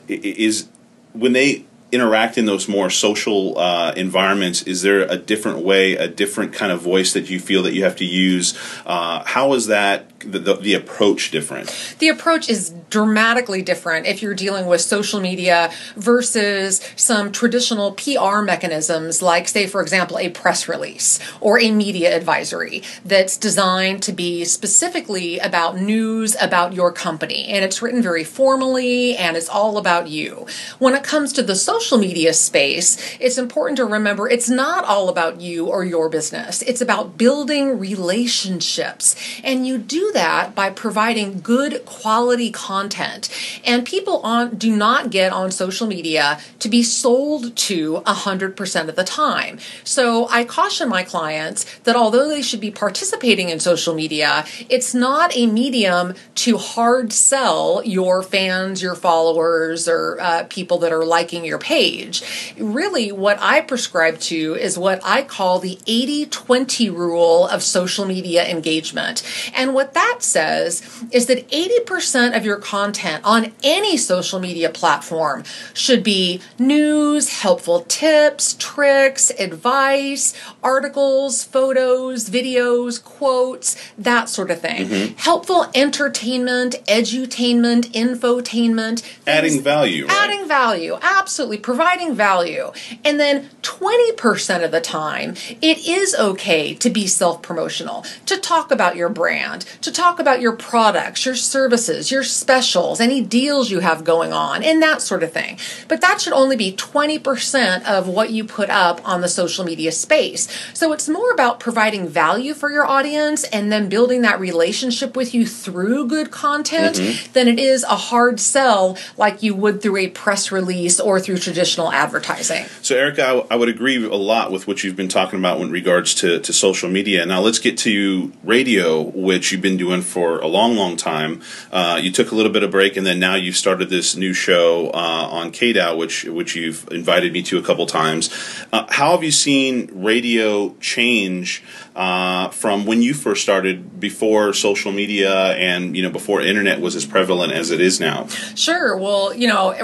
Is when they interact in those more social environments, is there a different way, a different kind of voice that you feel that you have to use? How is that the approach different? The approach is dramatically different if you're dealing with social media versus some traditional PR mechanisms like, say, for example, a press release or a media advisory that's designed to be specifically about news about your company. And it's written very formally and it's all about you. When it comes to the social media space, it's important to remember it's not all about you or your business. It's about building relationships. And you do that by providing good quality content. And people do not get on social media to be sold to 100% of the time. So I caution my clients that although they should be participating in social media, it's not a medium to hard sell your fans, your followers, or people that are liking your page. Really, what I prescribe to is what I call the 80-20 rule of social media engagement. And what that says is that 80% of your content on any social media platform should be news, helpful tips, tricks, advice, articles, photos, videos, quotes, that sort of thing. Mm-hmm. Helpful entertainment, edutainment, infotainment. Adding value, right? Adding value, absolutely. Providing value. And then 20% of the time, it is okay to be self-promotional, to talk about your brand, to talk about your products, your services, your specials, any deals you have going on, and that sort of thing. But that should only be 20% of what you put up on the social media space. So it's more about providing value for your audience and then building that relationship with you through good content than it is a hard sell like you would through a press release or through traditional advertising. So, Erica, I would agree a lot with what you've been talking about in regards to social media. Now, let's get to radio, which you've been doing for a long, long time. You took a little bit of break, and then now you've started this new show on KDOW, which you've invited me to a couple times. How have you seen radio change from when you first started, before social media and before internet was as prevalent as it is now? Sure. Well,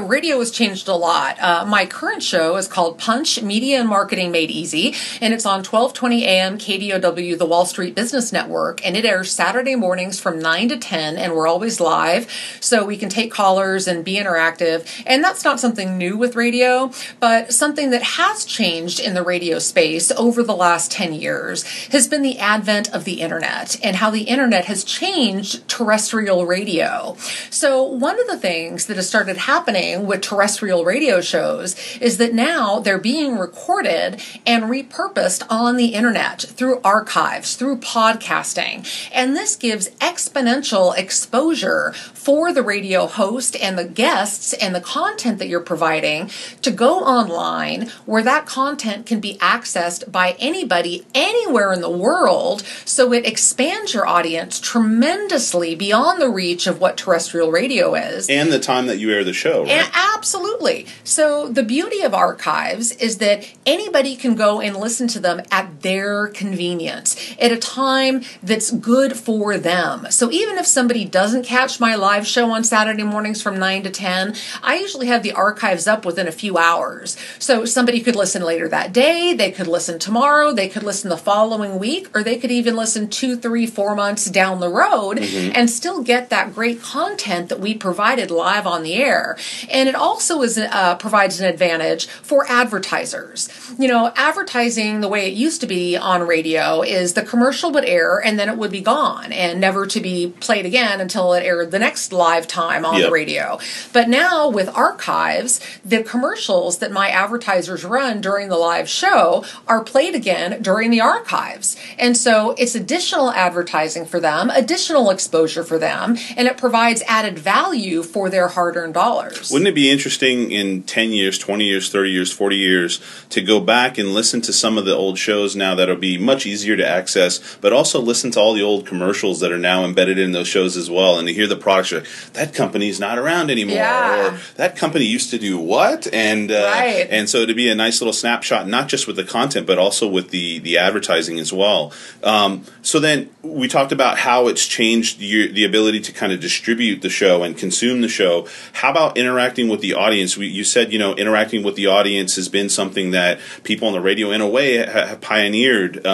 radio has changed a lot. My current show is called Punch: Media and Marketing Made Easy, and it's on 1220 AM KDOW, the Wall Street Business Network, and it airs Saturday mornings from 9 to 10, and we're always live, so we can take callers and be interactive. And that's not something new with radio, but something that has changed in the radio space over the last 10 years has been the advent of the internet and how the internet has changed terrestrial radio. So one of the things that has started happening with terrestrial radio shows is that now they're being recorded and repurposed on the internet through archives, through podcasting. And this gives exponential exposure for the radio host and the guests and the content that you're providing to go online where that content can be accessed by anybody anywhere in the world. So it expands your audience tremendously beyond the reach of what terrestrial radio is. And the time that you air the show, right? Absolutely. So the beauty of archives is that anybody can go and listen to them at their convenience at a time that's good for them. So even if somebody doesn't catch my live show on Saturday mornings from 9 to 10, I usually have the archives up within a few hours. So somebody could listen later that day, they could listen tomorrow, they could listen the following week, or they could even listen 2, 3, 4 months down the road and still get that great content that we provided live on the air. And it also provides an advantage for advertisers. Advertising the way it used to be on radio is the commercial would air and then it would be gone. And and never to be played again until it aired the next live time on the radio. But now with archives, the commercials that my advertisers run during the live show are played again during the archives. And so it's additional advertising for them, additional exposure for them, and it provides added value for their hard-earned dollars. Wouldn't it be interesting in 10 years, 20 years, 30 years, 40 years to go back and listen to some of the old shows now that'll be much easier to access, but also listen to all the old commercials that are now embedded in those shows as well, and to hear the products like, that company's not around anymore, or that company used to do what? And and so to be a nice little snapshot, not just with the content, but also with the advertising as well. So then we talked about how it's changed the ability to kind of distribute the show and consume the show. How about interacting with the audience? You said, interacting with the audience has been something that people on the radio, in a way, have pioneered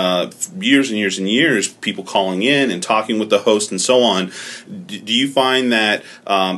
years and years and years, people calling in and talking with the host and so on. Do you find that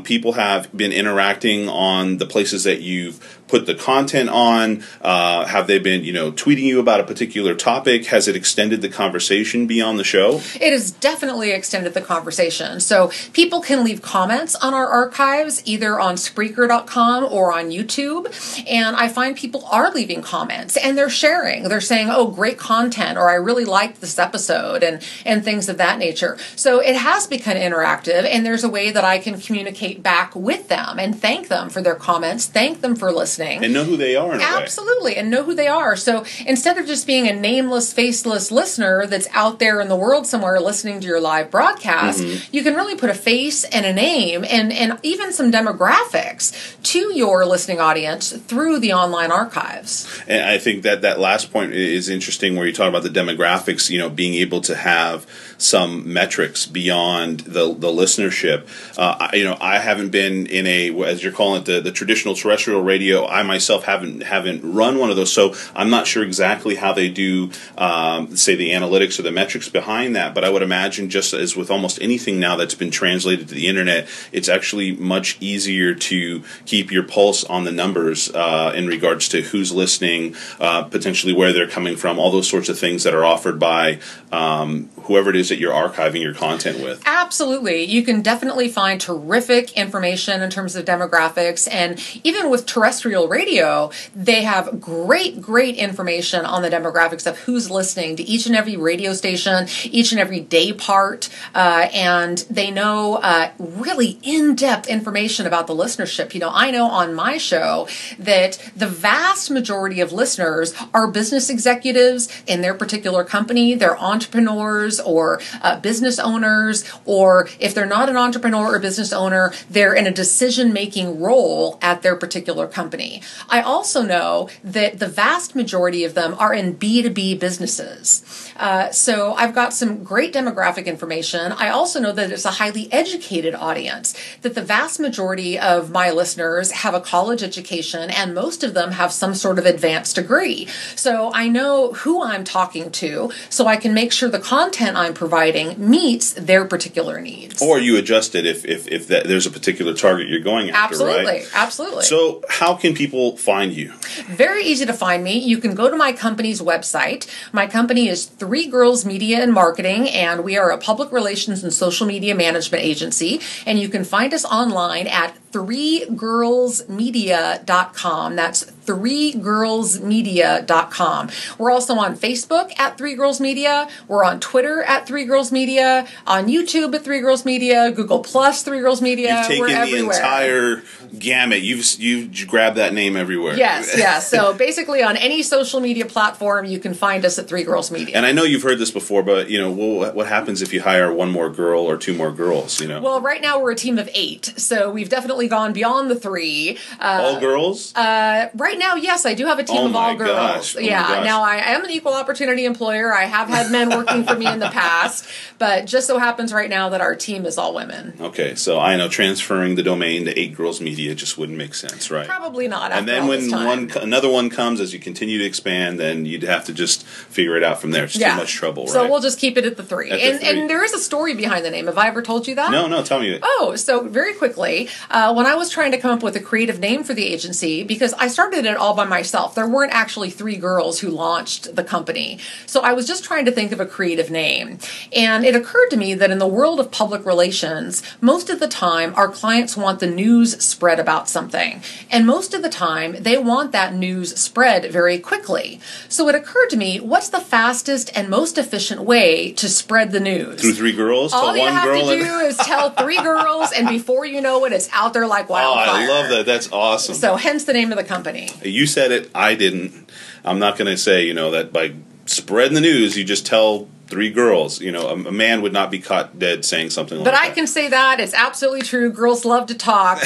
people have been interacting on the places that you've put the content on? Have they been, tweeting you about a particular topic? Has it extended the conversation beyond the show? It has definitely extended the conversation. So people can leave comments on our archives, either on Spreaker.com or on YouTube. And I find people are leaving comments and they're sharing. They're saying, oh, great content, or I really liked this episode, and things of that nature. So it has become interactive, and there's a way that I can communicate back with them and thank them for their comments, thank them for listening. And know who they are in a way. Absolutely, and know who they are. So instead of just being a nameless, faceless listener that's out there in the world somewhere listening to your live broadcast, you can really put a face and a name and even some demographics to your listening audience through the online archives. And I think that last point is interesting, where you talk about the demographics, being able to have some metrics beyond the listenership. I haven't been in as you're calling it, the traditional terrestrial radio. I myself haven't run one of those, so I'm not sure exactly how they do, say, the analytics or the metrics behind that. But I would imagine, just as with almost anything now that's been translated to the internet, it's actually much easier to keep your pulse on the numbers in regards to who's listening, potentially where they're coming from, all those sorts of things that are offered by whoever it is that you're archiving your content with. Absolutely. You can definitely find terrific information in terms of demographics. And even with terrestrial radio, they have great information on the demographics of who's listening to each and every radio station, each and every day part. And they know really in-depth information about the listenership. I know on my show that the vast majority of listeners are business executives in their particular company. They're entrepreneurs or business owners, or if they're not an entrepreneur or business owner, they're in a decision-making role at their particular company. I also know that the vast majority of them are in B2B businesses. So I've got some great demographic information. I also know that it's a highly educated audience, that the vast majority of my listeners have a college education, and most of them have some sort of advanced degree. So I know who I'm talking to, so I can make sure the content I'm providing meets their particular needs. Or you adjust it if there's a particular target you're going after, absolutely, right? Absolutely. So how can people find you? Very easy to find me. You can go to my company's website. My company is Three Girls Media and Marketing, and we are a public relations and social media management agency. And you can find us online at threegirlsmedia.com. That's threegirlsmedia.com. We're also on Facebook at Three Girls Media. We're on Twitter at Three Girls Media, on YouTube at Three Girls Media, Google Plus Three Girls Media. You've taken the entire gamut. You've grabbed that name everywhere. Yes. So basically on any social media platform, you can find us at Three Girls Media. And I know you've heard this before, but what happens if you hire one more girl or two more girls? Well, right now we're a team of 8, so we've definitely gone beyond the 3. All girls? Right now, yes, I do have a team of all girls. Oh my gosh. Now I am an equal opportunity employer. I have had men working for me in the past, but just so happens right now that our team is all women. Okay, so I know transferring the domain to 8 Girls Media just wouldn't make sense, right? Probably not. And then when another one comes, as you continue to expand, then you'd have to just figure it out from there. It's too much trouble, right? So we'll just keep it at the 3. At the 3. And there is a story behind the name. Have I ever told you that? No, tell me. Oh, so very quickly, when I was trying to come up with a creative name for the agency, because I started it all by myself. There weren't actually 3 girls who launched the company. So I was just trying to think of a creative name. And it occurred to me that in the world of public relations, most of the time our clients want the news spread about something. And most of the time they want that news spread very quickly. So it occurred to me, what's the fastest and most efficient way to spread the news? Through 3 girls? All you one have girl to do is tell 3 girls, and before you know it, it's out there like wildfire. Oh, I love that. That's awesome. So hence the name of the company. You said it. I didn't. I'm not going to say, that by spreading the news, you just tell 3 girls. A man would not be caught dead saying something like that. But I can say that. It's absolutely true. Girls love to talk.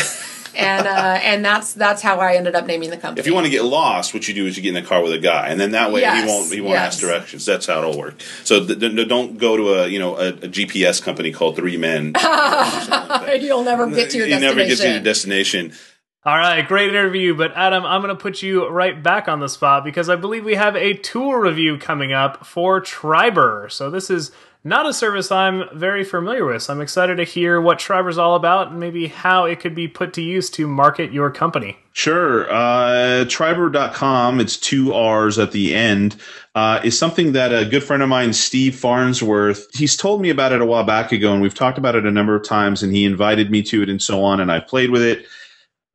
And that's how I ended up naming the company. If you want to get lost, what you do is you get in the car with a guy, and then that way he won't ask directions. That's how it'll work. So don't go to a GPS company called 3 Men. You'll never get to your destination. You never get to your destination. All right, great interview. But Adam, I'm going to put you right back on the spot because I believe we have a tool review coming up for Triber. So this is not a service I'm very familiar with. So I'm excited to hear what Triber's all about and maybe how it could be put to use to market your company. Sure. Triber.com, it's 2 R's at the end, is something that a good friend of mine, Steve Farnsworth, he's told me about it a while back ago, and we've talked about it a number of times, and he invited me to it and so on, and I played with it.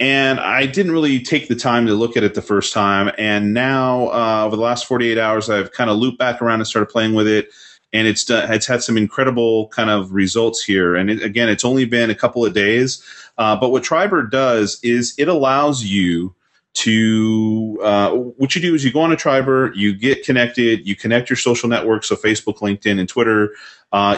And I didn't really take the time to look at it the first time. And now, over the last 48 hours, I've kind of looped back around and started playing with it. And it's had some incredible kind of results here. And again, it's only been a couple of days. But what Triber does is it allows you to, what you do is you go on a Triber, you get connected, you connect your social networks, so Facebook, LinkedIn, and Twitter.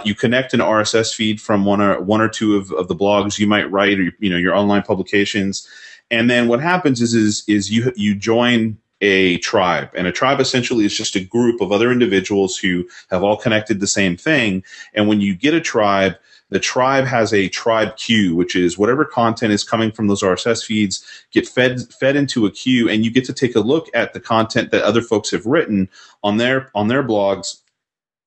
You connect an RSS feed from one or two of the blogs you might write, or your online publications, and then what happens is you join a tribe, and a tribe essentially is just a group of other individuals who have all connected the same thing. And when you get a tribe, the tribe has a tribe queue, which is whatever content is coming from those RSS feeds get fed into a queue, and you get to take a look at the content that other folks have written on their blogs,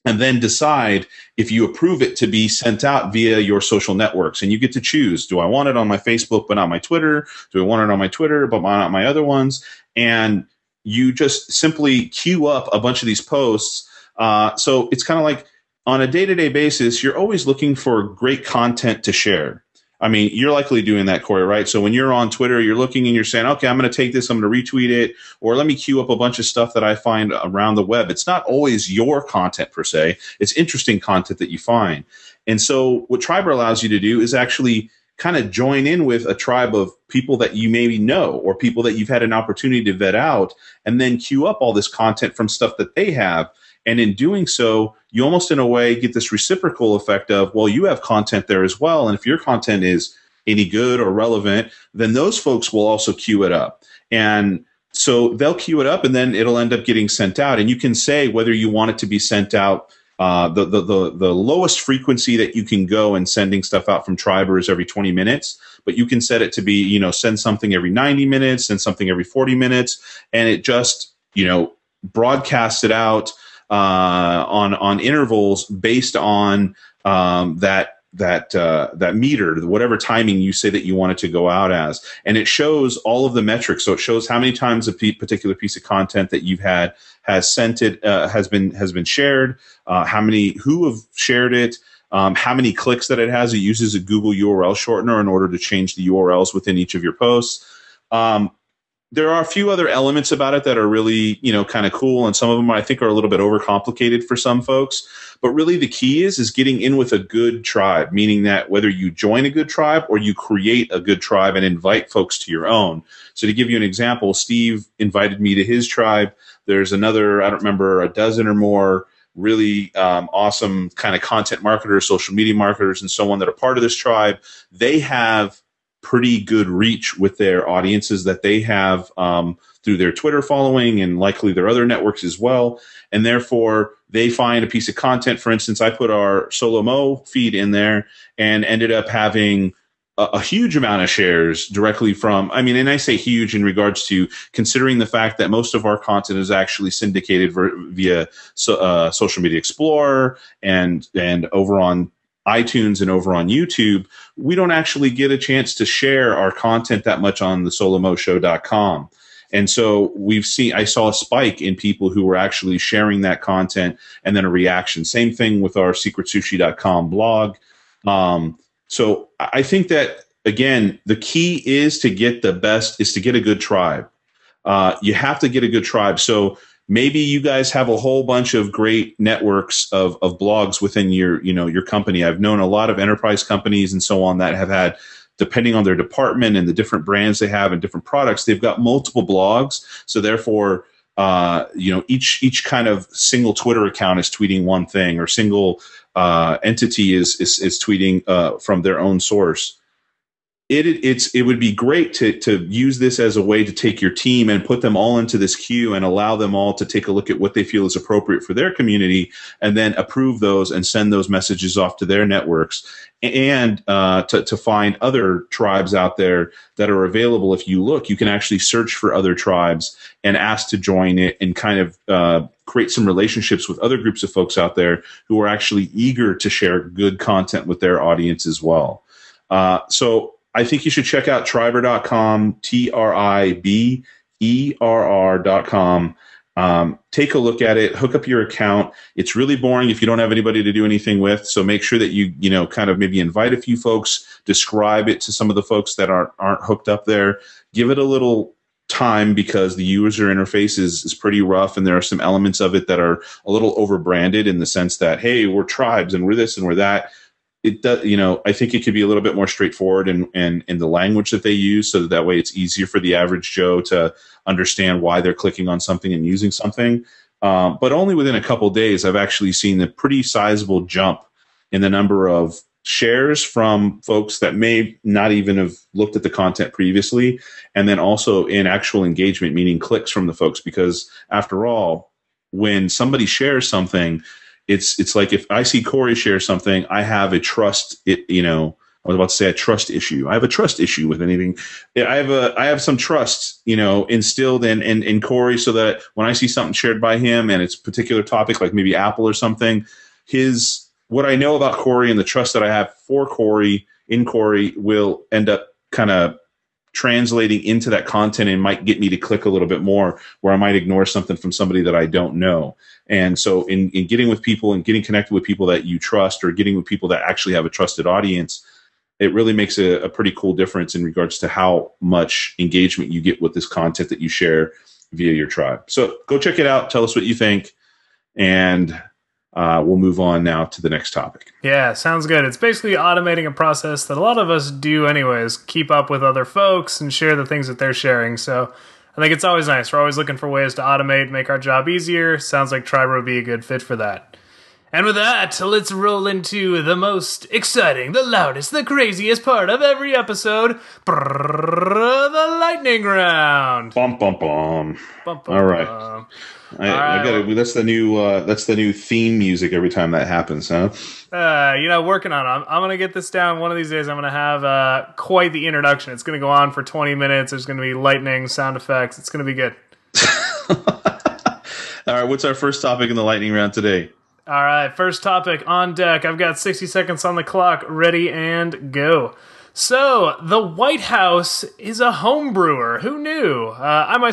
and then decide if you approve it to be sent out via your social networks. And you get to choose, do I want it on my Facebook but not my Twitter? Do I want it on my Twitter but not my other ones? And you just simply queue up a bunch of these posts. So it's kind of like on a day-to-day basis, you're always looking for great content to share. I mean, you're likely doing that, Corey, right? So when you're on Twitter, you're looking and you're saying, okay, I'm going to take this, I'm going to retweet it, or let me queue up a bunch of stuff that I find around the web. It's not always your content per se. It's interesting content that you find. And so what Triber allows you to do is actually kind of join in with a tribe of people that you maybe know, or people that you've had an opportunity to vet out, and then queue up all this content from stuff that they have. And in doing so, you almost in a way get this reciprocal effect of, well, you have content there as well. And if your content is any good or relevant, then those folks will also queue it up. And so they'll queue it up, and then it'll end up getting sent out. And you can say whether you want it to be sent out. The lowest frequency that you can go in sending stuff out from Triber is every 20 minutes, but you can set it to be, send something every 90 minutes, send something every 40 minutes, and it just, broadcasts it out on intervals based on that meter, whatever timing you say that you want it to go out as. And it shows all of the metrics. So it shows how many times a particular piece of content that you've had has sent it, has been shared, who have shared it, how many clicks that it has. It uses a Google URL shortener in order to change the URLs within each of your posts. There are a few other elements about it that are really, kind of cool. And some of them I think are a little bit overcomplicated for some folks. But really the key is getting in with a good tribe, meaning that whether you join a good tribe or you create a good tribe and invite folks to your own. So to give you an example, Steve invited me to his tribe. There's another, I don't remember, a dozen or more really awesome kind of content marketers, social media marketers, and so on that are part of this tribe. They have pretty good reach with their audiences that they have through their Twitter following and likely their other networks as well. And therefore, they find a piece of content. For instance, I put our Solomo feed in there and ended up having a huge amount of shares directly from, and I say huge in regards to considering the fact that most of our content is actually syndicated via Social Media Explorer and over on iTunes and over on YouTube. We don't actually get a chance to share our content that much on the solomoshow.com. And so I saw a spike in people who were actually sharing that content and then a reaction. Same thing with our secretsushi.com blog. So I think that, again, the key is to get a good tribe. You have to get a good tribe. So maybe you guys have a whole bunch of great networks of blogs within your company. I've known a lot of enterprise companies and so on that have had, depending on their department and the different brands they have and different products, they've got multiple blogs. So therefore, each kind of single Twitter account is tweeting one thing, or single entity is tweeting from their own source. It would be great to use this as a way to take your team and put them all into this queue and allow them all to take a look at what they feel is appropriate for their community, and then approve those and send those messages off to their networks, and to find other tribes out there that are available. If you look, you can actually search for other tribes and ask to join it, and kind of create some relationships with other groups of folks out there who are actually eager to share good content with their audience as well. So I think you should check out Triberr.com, TRIBERR.com. Take a look at it, hook up your account. It's really boring if you don't have anybody to do anything with. So make sure that you kind of maybe invite a few folks, describe it to some of the folks that aren't hooked up there. Give it a little time, because the user interface is pretty rough, and there are some elements of it that are a little over-branded in the sense that, hey, we're tribes and we're this and we're that. It does, I think it could be a little bit more straightforward in the language that they use, so that way it's easier for the average Joe to understand why they're clicking on something and using something. But only within a couple of days, I've actually seen a pretty sizable jump in the number of shares from folks that may not even have looked at the content previously, and then also in actual engagement, meaning clicks from the folks. Because after all, when somebody shares something, it's like if I see Corey share something, I have a trust issue. I have a trust issue with anything. I have some trust, instilled in Corey, so that when I see something shared by him and it's a particular topic, like maybe Apple or something, what I know about Corey and the trust that I have for Corey in Corey will end up kind of translating into that content, and might get me to click a little bit more, where I might ignore something from somebody that I don't know. And so in getting with people and getting connected with people that you trust, or getting with people that actually have a trusted audience, it really makes a pretty cool difference in regards to how much engagement you get with this content that you share via your tribe. So go check it out. Tell us what you think. And we'll move on now to the next topic. Yeah, sounds good. It's basically automating a process that a lot of us do anyways, keep up with other folks and share the things that they're sharing. So I think it's always nice. We're always looking for ways to automate, make our job easier. Sounds like Triberr would be a good fit for that. And with that, let's roll into the most exciting, the loudest, the craziest part of every episode, the lightning round. Bum, bum, bum. Bum, bum, all right. Bum. I gotta. That's the new theme music every time that happens, huh? Working on it. I'm gonna get this down one of these days. I'm gonna have quite the introduction. It's gonna go on for 20 minutes. There's gonna be lightning sound effects. It's gonna be good. All right. What's our first topic in the lightning round today? All right. First topic on deck. I've got 60 seconds on the clock. Ready and go. So, the White House is a home brewer. Who knew? I'm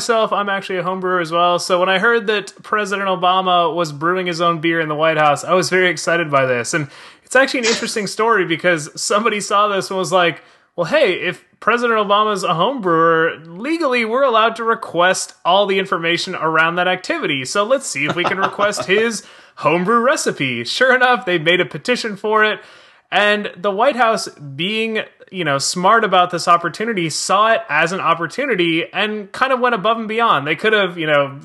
actually a home brewer as well. So when I heard that President Obama was brewing his own beer in the White House, I was very excited by this. And it's actually an interesting story, because somebody saw this and was like, well, hey, if President Obama's a home brewer, legally we're allowed to request all the information around that activity. So let's see if we can request his homebrew recipe. Sure enough, they made a petition for it. And the White House, being, smart about this opportunity, saw it as an opportunity and kind of went above and beyond. They could have,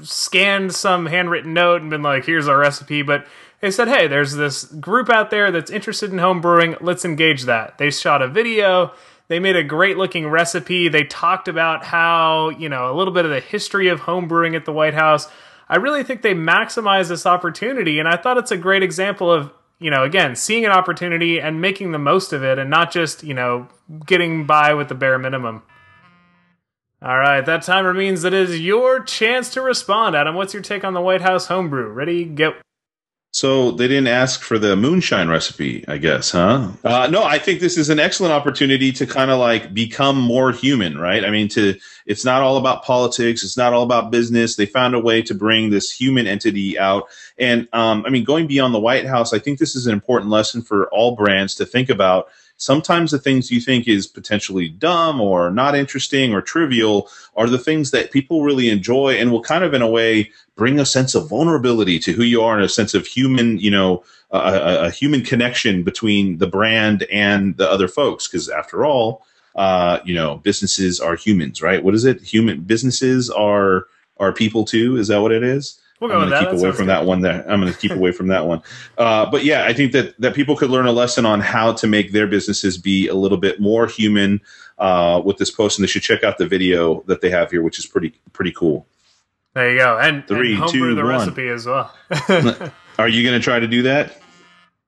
scanned some handwritten note and been like, here's our recipe. But they said, hey, there's this group out there that's interested in home brewing. Let's engage that. They shot a video. They made a great looking recipe. They talked about how, a little bit of the history of home brewing at the White House. I really think they maximized this opportunity. And I thought it's a great example of, again, seeing an opportunity and making the most of it, and not just, getting by with the bare minimum. All right, that timer means that it is your chance to respond. Adam, what's your take on the White House homebrew? Ready, go. So they didn't ask for the moonshine recipe, I guess, huh? No, I think this is an excellent opportunity to kind of like become more human, right? I mean, it's not all about politics. It's not all about business. They found a way to bring this human entity out. And I mean, going beyond the White House, I think this is an important lesson for all brands to think about. Sometimes the things you think is potentially dumb or not interesting or trivial are the things that people really enjoy and will kind of, in a way, bring a sense of vulnerability to who you are and a sense of human, a human connection between the brand and the other folks. Because after all, businesses are humans, right? What is it? Human businesses are people too. Is that what it is? We'll I'm going to keep away from that one. I'm going to keep away from that one. But yeah, I think that people could learn a lesson on how to make their businesses be a little bit more human with this post, and they should check out the video that they have here, which is pretty cool. There you go. And 3, and 2, the 1. recipe as well. Are you going to try to do that?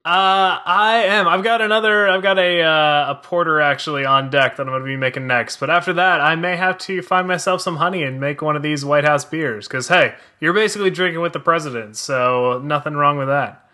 I am. I've got a porter actually on deck that I'm going to be making next. But after that, I may have to find myself some honey and make one of these White House beers. Because, hey, you're basically drinking with the president, so nothing wrong with that.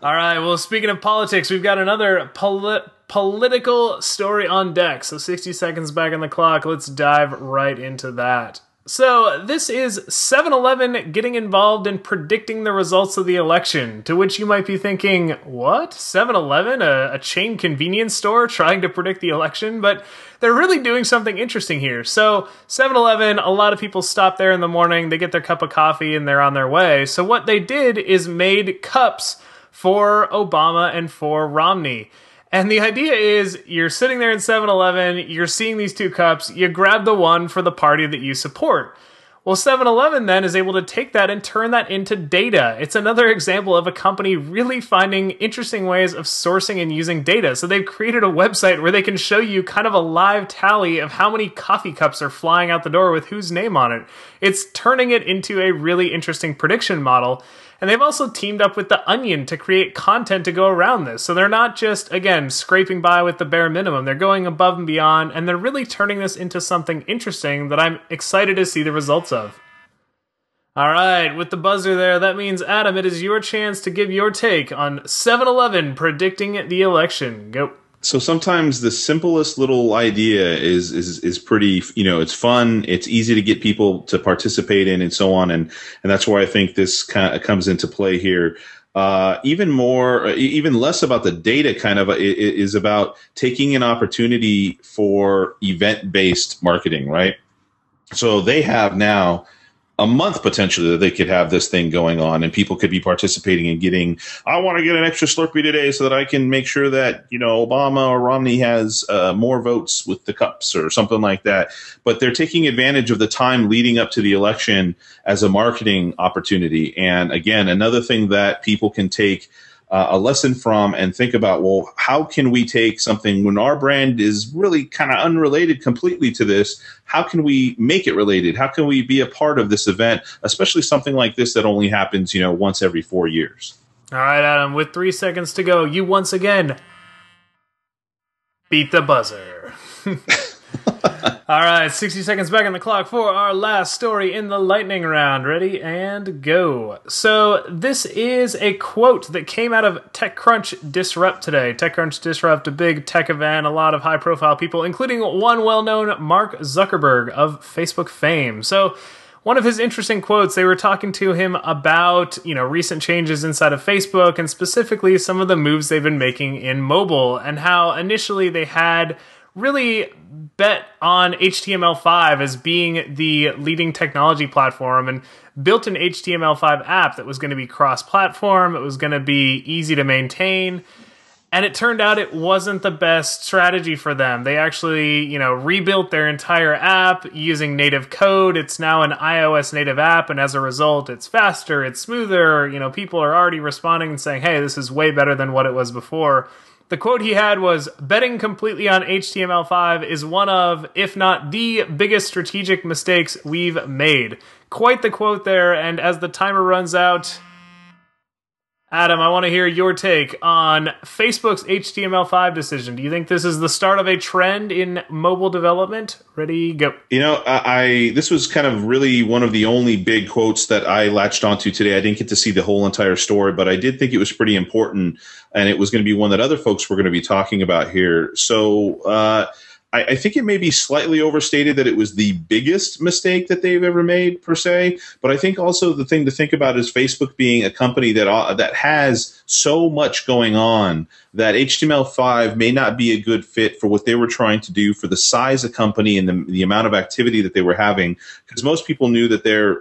All right, well, speaking of politics, we've got another political story on deck. So 60 seconds back on the clock. Let's dive right into that. So this is 7-Eleven getting involved in predicting the results of the election, to which you might be thinking, what? 7-Eleven, a chain convenience store trying to predict the election? But they're really doing something interesting here. So 7-Eleven, a lot of people stop there in the morning, they get their cup of coffee, and they're on their way. So what they did is made cups for Obama and for Romney. And the idea is you're sitting there in 7-Eleven, you're seeing these two cups, you grab the one for the party that you support. Well, 7-Eleven then is able to take that and turn that into data. It's another example of a company really finding interesting ways of sourcing and using data. So they've created a website where they can show you kind of a live tally of how many coffee cups are flying out the door with whose name on it. It's turning it into a really interesting prediction model. And they've also teamed up with The Onion to create content to go around this. So they're not just, again, scraping by with the bare minimum. They're going above and beyond, and they're really turning this into something interesting that I'm excited to see the results of. All right, with the buzzer there, that means, Adam, it is your chance to give your take on 7-Eleven predicting the election. Go. So sometimes the simplest little idea is pretty, it's fun, it's easy to get people to participate in and so on. And that's where I think this kind of comes into play here. Even less about the data kind of is about taking an opportunity for event-based marketing, right? So they have now a month potentially that they could have this thing going on and people could be participating and getting, I want to get an extra Slurpee today so that I can make sure that, Obama or Romney has more votes with the cups or something like that. But they're taking advantage of the time leading up to the election as a marketing opportunity. And again, another thing that people can take a lesson from and think about, well, how can we take something when our brand is really kind of unrelated completely to this? How can we make it related? How can we be a part of this event, especially something like this that only happens, once every 4 years? All right, Adam, with 3 seconds to go, you once again beat the buzzer. All right, 60 seconds back on the clock for our last story in the lightning round. Ready and go. So this is a quote that came out of TechCrunch Disrupt today. TechCrunch Disrupt, a big tech event, a lot of high-profile people, including one well-known Mark Zuckerberg of Facebook fame. So one of his interesting quotes, they were talking to him about, recent changes inside of Facebook and specifically some of the moves they've been making in mobile and how initially they had really bet on HTML5 as being the leading technology platform and built an HTML5 app that was going to be cross-platform, it was going to be easy to maintain, and it turned out it wasn't the best strategy for them. They actually, rebuilt their entire app using native code. It's now an iOS native app, and as a result, it's faster, it's smoother, people are already responding and saying, hey, this is way better than what it was before. The quote he had was, betting completely on HTML5 is one of, if not the biggest strategic mistakes we've made. Quite the quote there, and as the timer runs out, Adam, I want to hear your take on Facebook's HTML5 decision. Do you think this is the start of a trend in mobile development? Ready, go. You know, this was kind of really one of the only big quotes that I latched onto today. I didn't get to see the whole entire story, but I did think it was pretty important, and it was going to be one that other folks were going to be talking about here. So I think it may be slightly overstated that it was the biggest mistake that they've ever made, per se. But I think also the thing to think about is Facebook being a company that has so much going on that HTML5 may not be a good fit for what they were trying to do for the size of company and the amount of activity that they were having. Because most people knew that their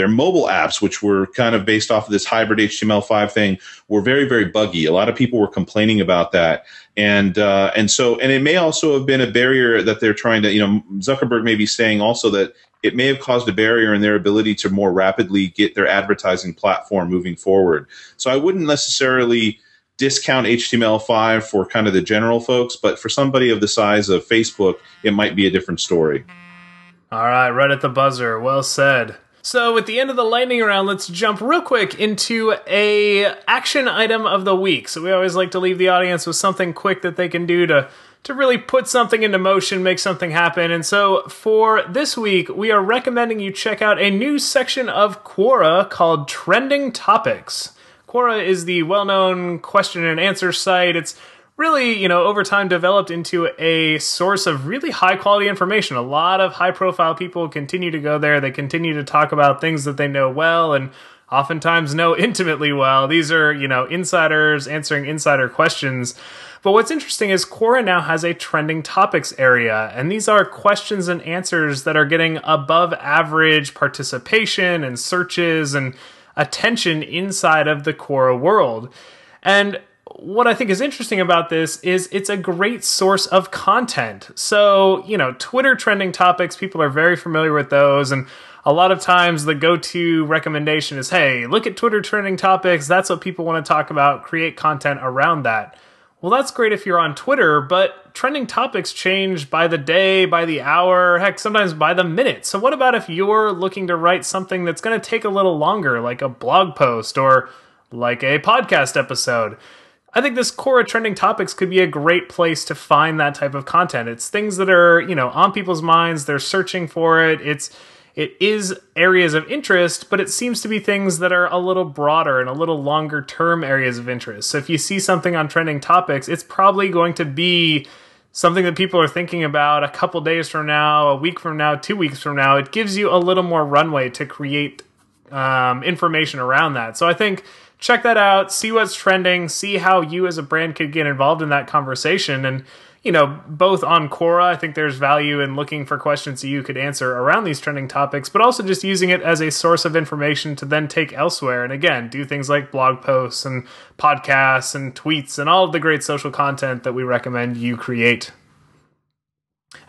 mobile apps, which were kind of based off of this hybrid HTML5 thing, were very, very buggy. A lot of people were complaining about that. And it may also have been a barrier that they're trying to, Zuckerberg may be saying also that it may have caused a barrier in their ability to more rapidly get their advertising platform moving forward. So I wouldn't necessarily discount HTML5 for kind of the general folks, but for somebody of the size of Facebook, it might be a different story. All right, right at the buzzer. Well said. So with the end of the lightning round, let's jump real quick into a action item of the week. So we always like to leave the audience with something quick that they can do to really put something into motion, make something happen. And so for this week, we are recommending you check out a new section of Quora called Trending Topics. Quora is the well-known question and answer site. It's really, over time developed into a source of really high quality information. A lot of high profile people continue to go there. They continue to talk about things that they know well and oftentimes know intimately well. These are, insiders answering insider questions. But what's interesting is Quora now has a trending topics area, and these are questions and answers that are getting above average participation and searches and attention inside of the Quora world. And what I think is interesting about this is it's a great source of content. So, Twitter trending topics, people are very familiar with those. And a lot of times the go-to recommendation is, hey, look at Twitter trending topics. That's what people want to talk about. Create content around that. Well, that's great if you're on Twitter, but trending topics change by the day, by the hour, heck, sometimes by the minute. So what about if you're looking to write something that's going to take a little longer, like a blog post or like a podcast episode? I think this Quora trending topics could be a great place to find that type of content. It's things that are, on people's minds. They're searching for it. It is areas of interest, but it seems to be things that are a little broader and a little longer term areas of interest. So if you see something on trending topics, it's probably going to be something that people are thinking about a couple days from now, a week from now, 2 weeks from now. It gives you a little more runway to create information around that. So I think check that out, see what's trending, see how you as a brand could get involved in that conversation. And, both on Quora, I think there's value in looking for questions that you could answer around these trending topics, but also just using it as a source of information to then take elsewhere. And again, do things like blog posts and podcasts and tweets and all of the great social content that we recommend you create.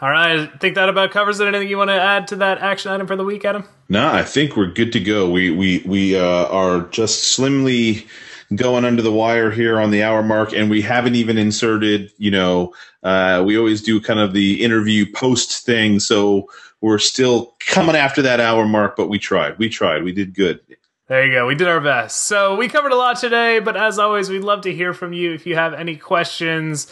All right, I think that about covers it. Anything you want to add to that action item for the week, Adam? No, I think we're good to go. We are just slimly going under the wire here on the hour mark, and we haven't even inserted, we always do kind of the interview post thing, so we're still coming after that hour mark, but we tried. We did good. There you go. We did our best. So we covered a lot today, but as always, we'd love to hear from you if you have any questions,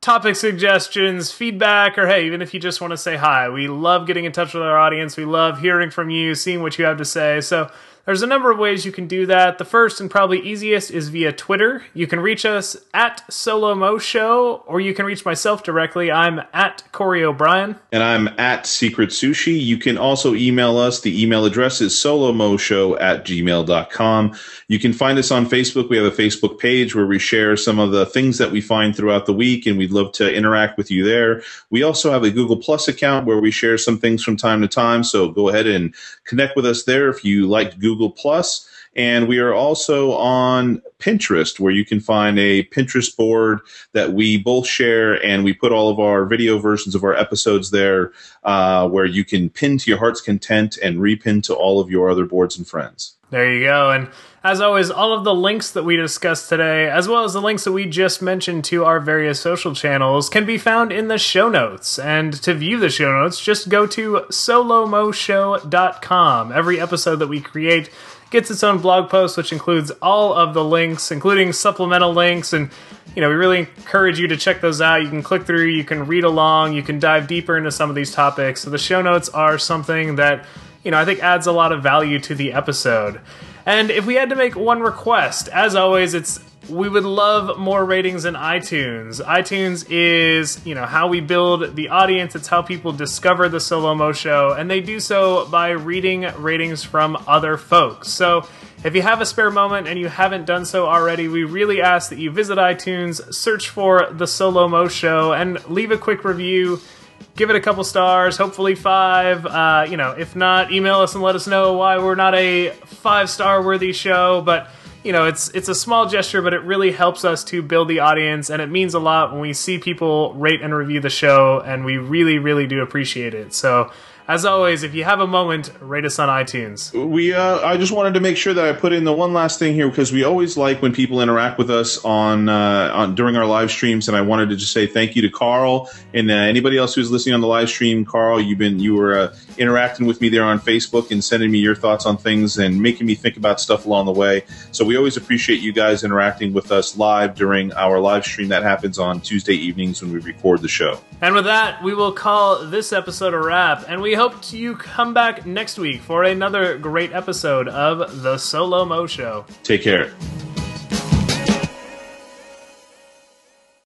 topic suggestions, feedback, or hey, even if you just want to say hi. We love getting in touch with our audience. We love hearing from you, seeing what you have to say. So there's a number of ways you can do that. The first and probably easiest is via Twitter. You can reach us at Solo Show, or you can reach myself directly. I'm at Corey O'Brien. And I'm at Secret Sushi. You can also email us. The email address is solomoshow@gmail.com. You can find us on Facebook. We have a Facebook page where we share some of the things that we find throughout the week, and we'd love to interact with you there. We also have a Google Plus account where we share some things from time to time, so go ahead and connect with us there if you like Google Plus. And we are also on Pinterest, where you can find a Pinterest board that we both share, and we put all of our video versions of our episodes there, where you can pin to your heart's content and repin to all of your other boards and friends. There you go. And as always, all of the links that we discussed today, as well as the links that we just mentioned to our various social channels, can be found in the show notes. And to view the show notes, just go to solomoshow.com. Every episode that we create gets its own blog post, which includes all of the links, including supplemental links. And, we really encourage you to check those out. You can click through, you can read along, you can dive deeper into some of these topics. So the show notes are something that, I think adds a lot of value to the episode. And if we had to make one request, as always, we would love more ratings in iTunes. iTunes is, how we build the audience. It's how people discover the Solo Mo Show, and they do so by reading ratings from other folks. So if you have a spare moment and you haven't done so already, we really ask that you visit iTunes, search for the Solo Mo Show, and leave a quick review. Give it a couple stars, hopefully 5. If not, email us and let us know why we're not a 5-star worthy show. But, it's a small gesture, but it really helps us to build the audience, and it means a lot when we see people rate and review the show, and we really, really do appreciate it. So, as always, if you have a moment, rate us on iTunes. I just wanted to make sure that I put in the one last thing here, because we always like when people interact with us on during our live streams, and I wanted to just say thank you to Carl and anybody else who's listening on the live stream. Carl, you were interacting with me there on Facebook and sending me your thoughts on things and making me think about stuff along the way. So we always appreciate you guys interacting with us live during our live stream that happens on Tuesday evenings when we record the show. And with that, we will call this episode a wrap, and we hope you come back next week for another great episode of The Solo Mo Show. Take care.